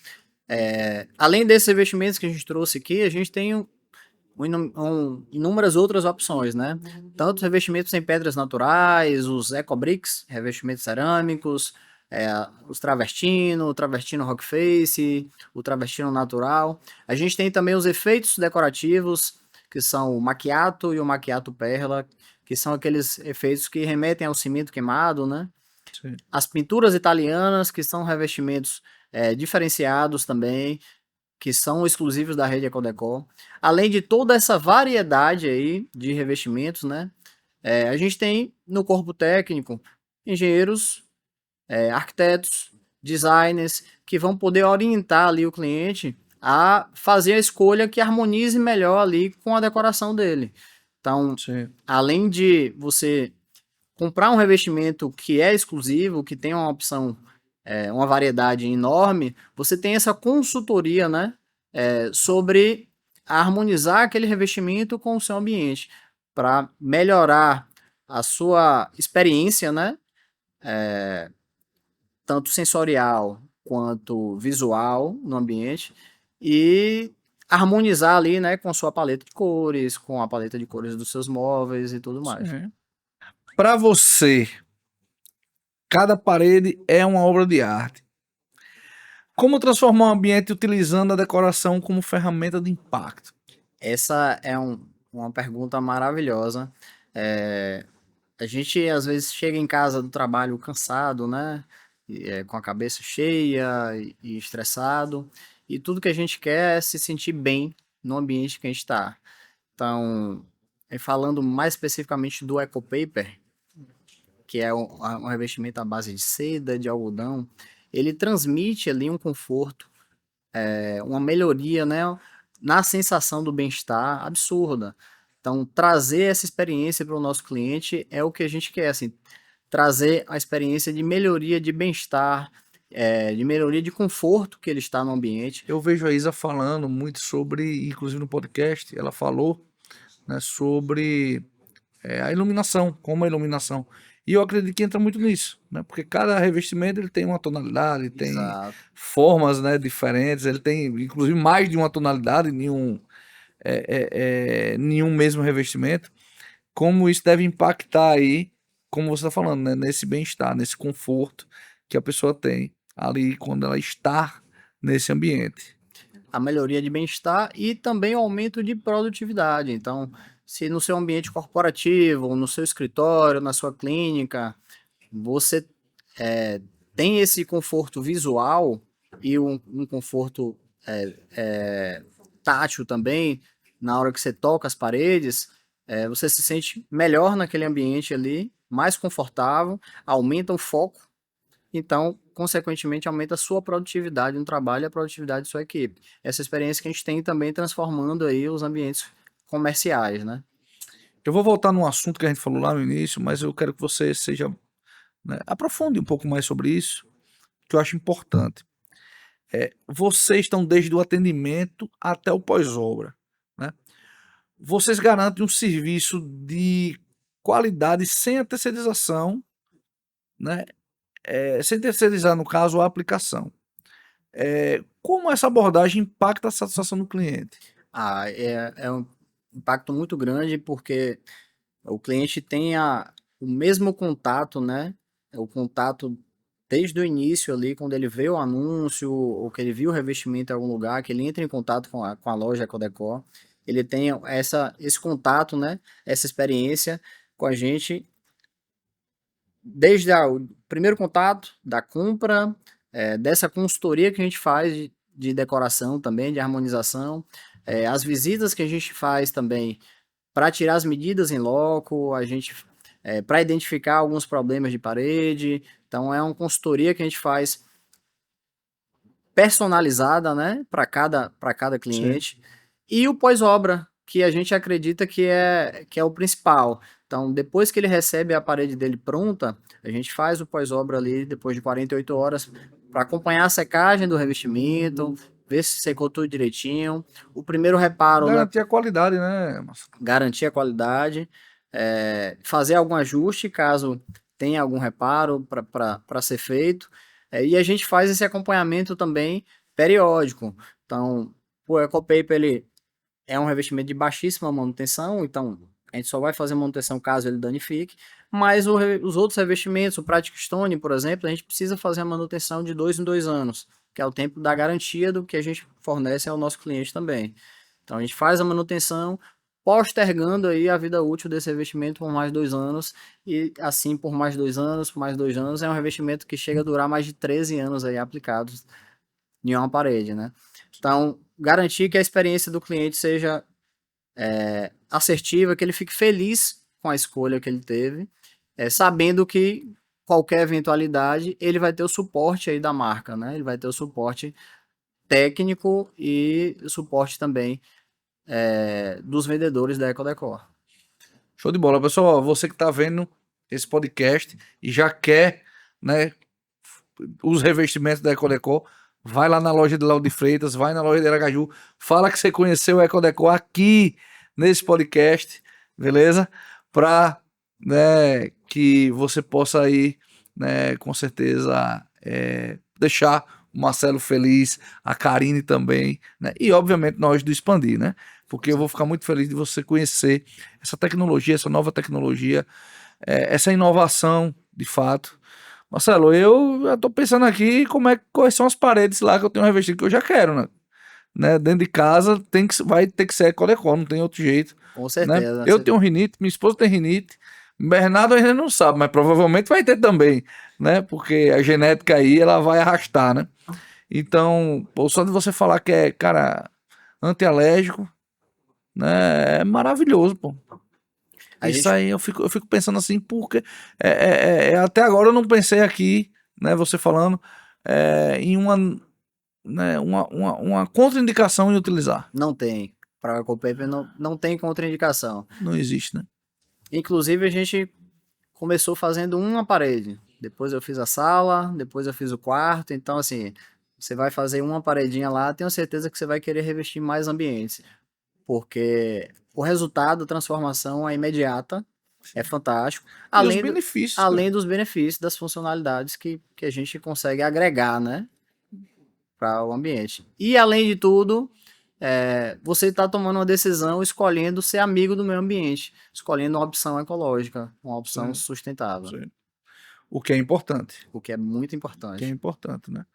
Além desses investimentos que a gente trouxe aqui, a gente tem inúmeras outras opções, né? Tanto revestimentos em pedras naturais, os ecobricks, revestimentos cerâmicos, os travertino, o travertino rock face, o travertino natural. A gente tem também os efeitos decorativos, que são o macchiato e o macchiato perla, que são aqueles efeitos que remetem ao cimento queimado, né? Sim. As pinturas italianas, que são revestimentos diferenciados também, que são exclusivos da rede Ecodecor. Além de toda essa variedade aí de revestimentos, né? A gente tem no corpo técnico engenheiros, arquitetos, designers, que vão poder orientar ali o cliente a fazer a escolha que harmonize melhor ali com a decoração dele. Então, Sim. além de você comprar um revestimento que é exclusivo, que tem uma opção, uma variedade enorme, você tem essa consultoria, né, sobre harmonizar aquele revestimento com o seu ambiente, para melhorar a sua experiência, né, tanto sensorial quanto visual no ambiente, e harmonizar ali, né, com sua paleta de cores, com a paleta de cores dos seus móveis e tudo mais. Sim. Para você, cada parede é uma obra de arte. Como transformar um ambiente utilizando a decoração como ferramenta de impacto? Essa é uma pergunta maravilhosa. A gente às vezes chega em casa do trabalho cansado, né? Com a cabeça cheia e estressado, e tudo que a gente quer é se sentir bem no ambiente que a gente está. Então, falando mais especificamente do EcoPaper, que é um revestimento à base de seda, de algodão, ele transmite ali um conforto, uma melhoria, né, na sensação do bem-estar absurda. Então, trazer essa experiência para o nosso cliente é o que a gente quer, assim, trazer a experiência de melhoria de bem-estar, de melhoria de conforto que ele está no ambiente. Eu vejo a Isa falando muito sobre, inclusive no podcast, ela falou, né, sobre a iluminação, como a iluminação. E eu acredito que entra muito nisso, né? Porque cada revestimento ele tem uma tonalidade, tem Exato. formas, né, diferentes, ele tem inclusive mais de uma tonalidade em nenhum mesmo revestimento. Como isso deve impactar aí, como você está falando, né, nesse bem-estar, nesse conforto que a pessoa tem ali quando ela está nesse ambiente. A melhoria de bem-estar e também o aumento de produtividade. Então, se no seu ambiente corporativo, no seu escritório, na sua clínica, você tem esse conforto visual e um conforto tátil também, na hora que você toca as paredes, você se sente melhor naquele ambiente ali, mais confortável, aumenta o foco, então, consequentemente, aumenta a sua produtividade no trabalho e a produtividade de sua equipe. Essa experiência que a gente tem também transformando aí os ambientes comerciais, né? Eu vou voltar num assunto que a gente falou lá no início, mas eu quero que você seja, né, aprofunde um pouco mais sobre isso, que eu acho importante. Vocês estão desde o atendimento até o pós-obra, né? Vocês garantem um serviço de qualidade sem a terceirização, né? Sem terceirizar, no caso, a aplicação. Como essa abordagem impacta a satisfação do cliente? É um impacto muito grande porque o cliente tem o mesmo contato, né? O contato desde o início ali, quando ele vê o anúncio, ou que ele viu o revestimento em algum lugar, que ele entra em contato com a loja Ecodecor, ele tem esse contato, né? Essa experiência com a gente, desde o primeiro contato, da compra, dessa consultoria que a gente faz de decoração também, de harmonização, as visitas que a gente faz também para tirar as medidas em loco, a gente para identificar alguns problemas de parede. Então é uma consultoria que a gente faz personalizada, né, para cada cliente. Sim. E o pós-obra, que a gente acredita que é o principal. Então, depois que ele recebe a parede dele pronta, a gente faz o pós-obra ali depois de 48 horas para acompanhar a secagem do revestimento, ver se secou tudo direitinho. O primeiro reparo... Garantir a qualidade, né, Marcelo? Garantir a qualidade, fazer algum ajuste caso tenha algum reparo para ser feito. E a gente faz esse acompanhamento também periódico. Então, o EcoPaper, é um revestimento de baixíssima manutenção, então a gente só vai fazer manutenção caso ele danifique, mas os outros revestimentos, o Practice Stone, por exemplo, a gente precisa fazer a manutenção de 2 em 2 anos, que é o tempo da garantia do que a gente fornece ao nosso cliente também. Então a gente faz a manutenção, postergando aí a vida útil desse revestimento por mais 2 anos, e assim por mais 2 anos, por mais 2 anos, é um revestimento que chega a durar mais de 13 anos aí aplicados em uma parede, né? Então, garantir que a experiência do cliente seja assertiva, que ele fique feliz com a escolha que ele teve, sabendo que qualquer eventualidade, ele vai ter o suporte aí da marca, né? Ele vai ter o suporte técnico e o suporte também dos vendedores da Ecodecor. Show de bola, pessoal. Você que está vendo esse podcast e já quer, né, os revestimentos da Ecodecor, vai lá na loja de Lauro de Freitas, vai na loja de Aracaju, fala que você conheceu a Ecodecor aqui nesse podcast, beleza? Para, né, que você possa aí, né, com certeza deixar o Marcelo feliz, a Karine também, né? E obviamente nós do Expandir, né? Porque eu vou ficar muito feliz de você conhecer essa tecnologia, essa nova tecnologia, essa inovação, de fato. Marcelo, eu já tô pensando aqui quais são as paredes lá que eu tenho revestido que eu já quero, né? Dentro de casa vai ter que ser Ecodecor, não tem outro jeito. Com Né? certeza. Eu tenho rinite, minha esposa tem rinite, Bernardo ainda não sabe, mas provavelmente vai ter também, né? Porque a genética aí, ela vai arrastar, né? Então, pô, só de você falar que é, cara, antialérgico, né? É maravilhoso, pô. Isso aí eu fico pensando assim, porque até agora eu não pensei aqui, né? Você falando em uma contraindicação em utilizar. Não tem. Para o paper não tem contraindicação. Não existe, né? Inclusive, a gente começou fazendo uma parede. Depois eu fiz a sala, depois eu fiz o quarto. Então, assim, você vai fazer uma paredinha lá, tenho certeza que você vai querer revestir mais ambientes. Porque o resultado, a transformação é imediata, é fantástico. E os benefícios. Além dos benefícios, das funcionalidades que a gente consegue agregar, né? Para o ambiente. E, além de tudo, você está tomando uma decisão escolhendo ser amigo do meio ambiente, escolhendo uma opção ecológica, uma opção sustentável. Sim. O que é importante. O que é muito importante. O que é importante, né?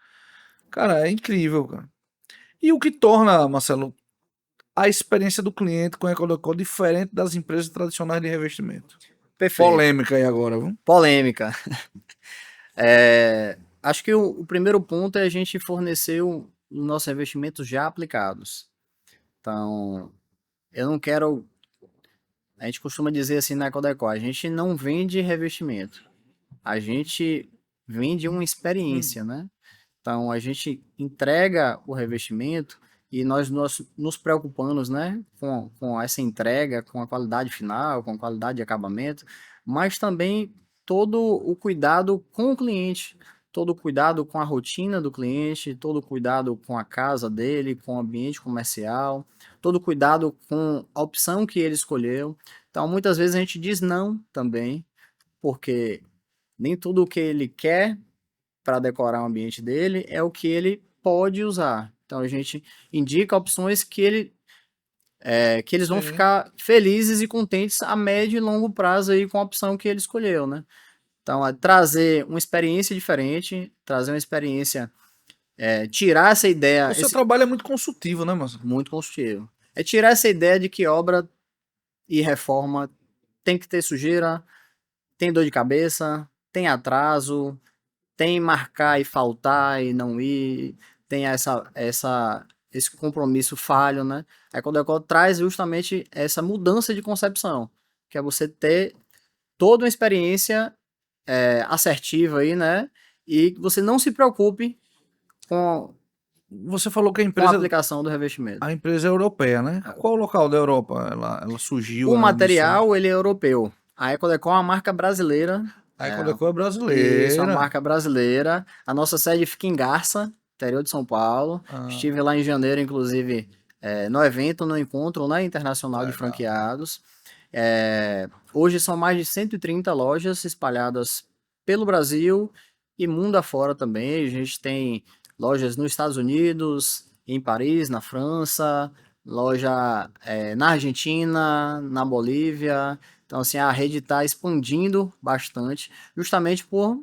Cara, é incrível, cara. E o que torna, Marcelo, a experiência do cliente com a Ecodecor diferente das empresas tradicionais de revestimento? Perfeito. Polêmica aí agora, viu? Polêmica. Acho que o primeiro ponto é a gente fornecer os nossos revestimentos já aplicados. Então, eu não quero... A gente costuma dizer assim na Ecodecor, a gente não vende revestimento. A gente vende uma experiência, né? Então, a gente entrega o revestimento e nós nos preocupamos, né, com essa entrega, com a qualidade final, com a qualidade de acabamento, mas também todo o cuidado com o cliente, todo o cuidado com a rotina do cliente, todo o cuidado com a casa dele, com o ambiente comercial, todo o cuidado com a opção que ele escolheu. Então, muitas vezes a gente diz não também, porque nem tudo o que ele quer para decorar o ambiente dele é o que ele pode usar. Então a gente indica opções que eles vão ficar felizes e contentes a médio e longo prazo aí com a opção que ele escolheu, né? Então, trazer uma experiência diferente, trazer uma experiência, tirar essa ideia... O seu trabalho é muito consultivo, né, Marcelo? Muito consultivo. É tirar essa ideia de que obra e reforma tem que ter sujeira, tem dor de cabeça, tem atraso, tem marcar e faltar e não ir, tem esse compromisso falho, né? A Ecodecor traz justamente essa mudança de concepção, que é você ter toda uma experiência assertiva aí, né? E você não se preocupe com Você falou que a a empresa, aplicação do revestimento. a empresa é europeia, né? Qual local da Europa ela surgiu? O material, ele é europeu. A Ecodecor é uma marca brasileira. A Ecodecor é brasileira. Isso, é uma marca brasileira. A nossa sede fica em Garça, interior de São Paulo. Estive lá em janeiro, inclusive, no evento, no encontro, né, internacional de franqueados. Hoje são mais de 130 lojas espalhadas pelo Brasil e mundo afora também. A gente tem lojas nos Estados Unidos, em Paris, na França, loja na Argentina, na Bolívia. Então, assim, a rede está expandindo bastante, justamente por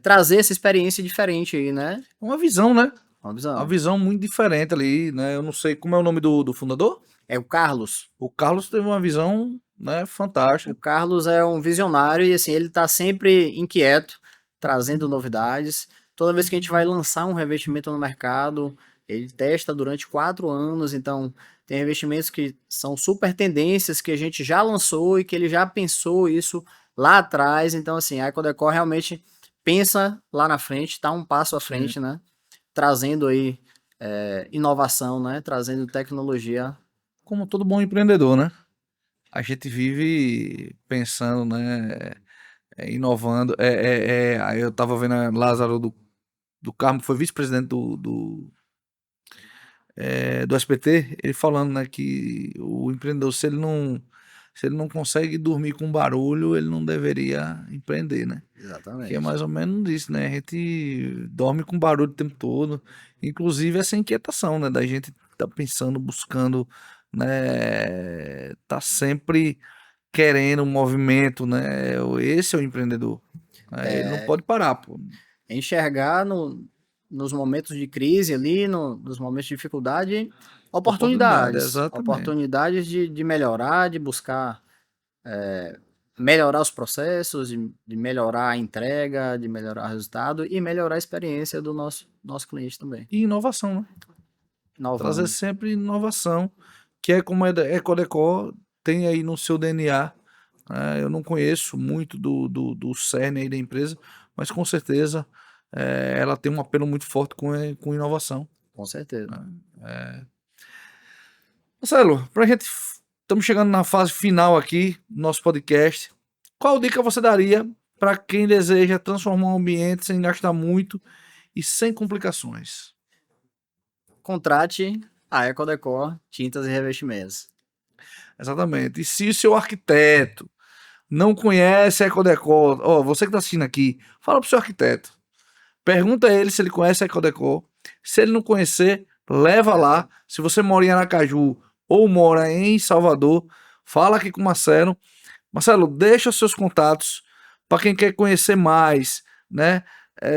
trazer essa experiência diferente aí, né? Uma visão, né? Uma Uma visão. visão muito diferente ali, né? Eu não sei como é o nome do fundador. É o Carlos. O Carlos teve uma visão, né, O fantástica. Carlos é um visionário e assim, ele está sempre inquieto, trazendo novidades. Toda vez que a gente vai lançar um revestimento no mercado, ele testa durante 4 anos. Então, tem revestimentos que são super tendências que a gente já lançou e que ele já pensou isso lá atrás. Então, assim, a Ecodecor realmente pensa lá na frente, está um passo à Sim. frente, né? Trazendo aí inovação, né? Trazendo tecnologia. Como todo bom empreendedor, né? A gente vive pensando, né? Inovando. Aí eu tava vendo a Lázaro do Carmo, que foi vice-presidente do SBT, ele falando, né, que o empreendedor, se ele não consegue dormir com barulho, ele não deveria empreender, né? Que é Exatamente. mais ou menos isso, né? A gente dorme com barulho o tempo todo, inclusive essa inquietação, né? Da gente tá pensando, buscando, né? Tá sempre querendo um movimento, né? Esse é o empreendedor. Ele não pode parar, pô. Enxergar nos momentos de crise ali, nos momentos de dificuldade, Oportunidade, oportunidades. exatamente. Oportunidades de melhorar, de buscar melhorar os processos, de melhorar a entrega, de melhorar o resultado e melhorar a experiência do nosso cliente também. E inovação, né? Trazer Inovando. sempre inovação, que é como a Ecodecor tem aí no seu DNA. Eu não conheço muito do cerne aí da empresa, mas com certeza ela tem um apelo muito forte com inovação. Com certeza. Marcelo, estamos chegando na fase final aqui do nosso podcast. Qual dica você daria para quem deseja transformar um ambiente sem gastar muito e sem complicações? Contrate a Ecodecor Tintas e Revestimentos. Exatamente. E se o seu arquiteto não conhece a Ecodecor, você que está assistindo aqui, fala pro seu arquiteto. Pergunta a ele se ele conhece a Ecodecor. Se ele não conhecer, leva lá. Se você mora em Aracaju ou mora em Salvador, fala aqui com o Marcelo. Marcelo, deixa os seus contatos para quem quer conhecer mais, né,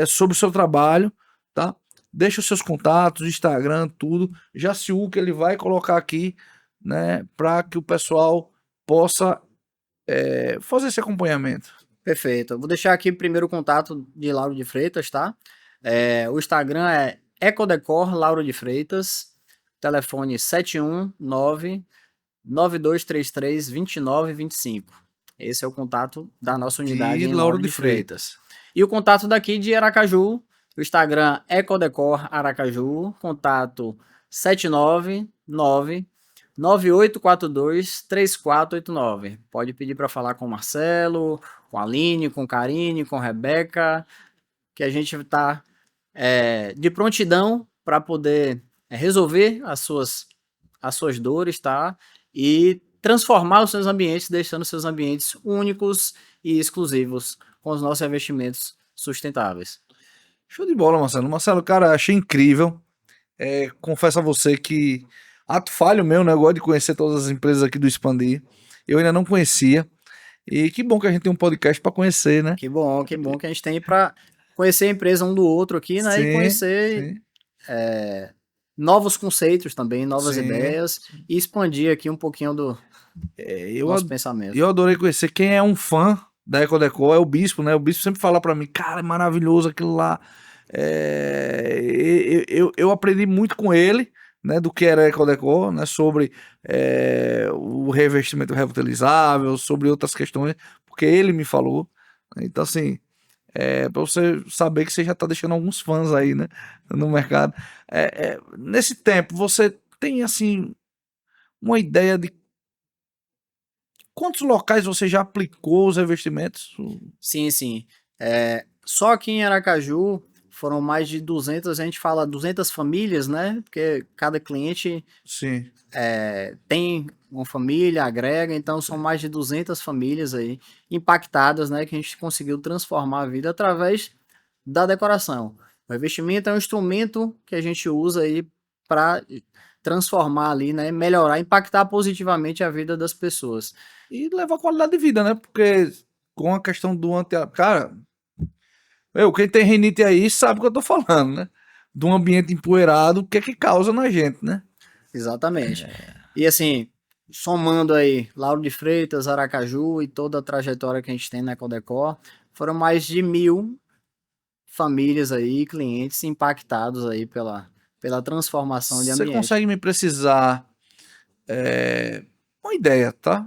sobre o seu trabalho, tá? Deixa os seus contatos, Instagram, tudo. Já se o que ele vai colocar aqui, né, para que o pessoal possa fazer esse acompanhamento. Perfeito. Eu vou deixar aqui primeiro o contato de Lauro de Freitas, tá? O Instagram é Ecodecor Lauro de Freitas, telefone 719-9233-2925. Esse é o contato da nossa unidade De em Lauro Lauro de de Freitas. Freitas. E o contato daqui de Aracaju, o Instagram Ecodecor Aracaju, contato 799-9842-3489. Pode pedir para falar com o Marcelo, com a Aline, com a Karine, com a Rebeca, que a gente está de prontidão para poder resolver as suas dores, tá? E transformar os seus ambientes, deixando seus ambientes únicos e exclusivos com os nossos investimentos sustentáveis. Show de bola, Marcelo. Marcelo, cara, achei incrível. Confesso a você que ato falho meu, né? Eu gosto de conhecer todas as empresas aqui do Expandir. Eu ainda não conhecia. E que bom que a gente tem um podcast para conhecer, né? Que bom que a gente tem para conhecer a empresa um do outro aqui, né? E Sim, conhecer sim, novos conceitos também, novas sim. ideias e expandir aqui um pouquinho do Eu, nosso ad- pensamento. eu adorei conhecer. Quem é um fã da Ecodecor é o Bispo, né? O Bispo sempre fala para mim, cara, é maravilhoso aquilo lá. Eu aprendi muito com ele, né, do que era Ecodecor, né, sobre o revestimento reutilizável, sobre outras questões, porque ele me falou. Então, assim, para você saber que você já está deixando alguns fãs aí, né, no mercado. Nesse tempo, você tem, assim, uma ideia de quantos locais você já aplicou os revestimentos? Sim, sim. Só aqui em Aracaju foram mais de 200, a gente fala 200 famílias, né? Porque cada cliente Sim, tem uma família, agrega, então são mais de 200 famílias aí impactadas, né? Que a gente conseguiu transformar a vida através da decoração. O revestimento é um instrumento que a gente usa aí para transformar ali, né? Melhorar, impactar positivamente a vida das pessoas. E levar qualidade de vida, né? Porque com a questão do cara, quem tem rinite aí sabe o que eu tô falando, né? De um ambiente empoeirado, o que é que causa na gente, né? Exatamente. E assim, somando aí Lauro de Freitas, Aracaju e toda a trajetória que a gente tem na Ecodecor, foram mais de 1.000 famílias aí, clientes impactados aí pela transformação de Você ambiente. consegue me precisar uma ideia, tá?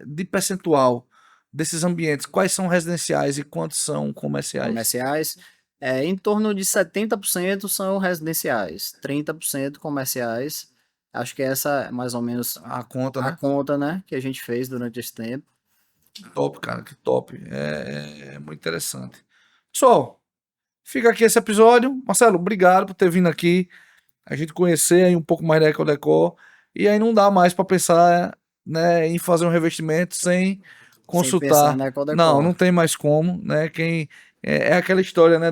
De percentual desses ambientes, quais são residenciais e quantos são comerciais? Em torno de 70% são residenciais, 30% comerciais. Acho que essa é mais ou menos A conta, né? conta, né, que a gente fez durante esse tempo. Que top, cara, que top. É muito interessante. Pessoal, fica aqui esse episódio. Marcelo, obrigado por ter vindo aqui. A gente conhecer aí um pouco mais da Ecodecor. E aí não dá mais para pensar, né, em fazer um revestimento sem consultar. Sem pensar na Ecodecor. Não tem mais como, né? É aquela história, né,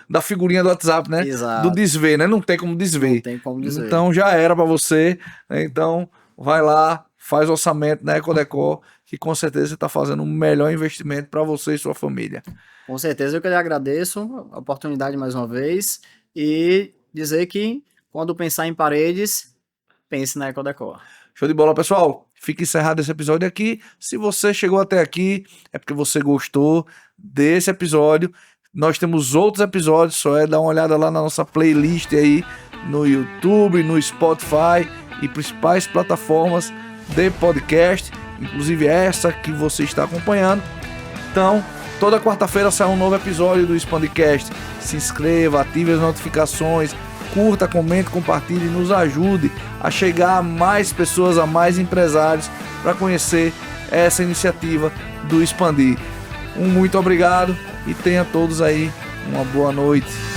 da figurinha do WhatsApp, né? Exato. Do desver, né? Não tem como desver. Não tem como desver. Então já era para você, né? Então vai lá, faz orçamento na Ecodecor, que com certeza você está fazendo o melhor investimento para você e sua família. Com certeza, eu que lhe agradeço a oportunidade mais uma vez e dizer que quando pensar em paredes, pense na Ecodecor. Show de bola, pessoal. Fica encerrado esse episódio aqui. Se você chegou até aqui, é porque você gostou desse episódio. Nós temos outros episódios, só é dar uma olhada lá na nossa playlist aí no YouTube, no Spotify e principais plataformas de podcast, inclusive essa que você está acompanhando. Então, toda quarta-feira sai um novo episódio do Expandcast. Se inscreva, ative as notificações, curta, comente, compartilhe e nos ajude a chegar a mais pessoas, a mais empresários para conhecer essa iniciativa do Expandir. Um muito obrigado e tenha todos aí uma boa noite.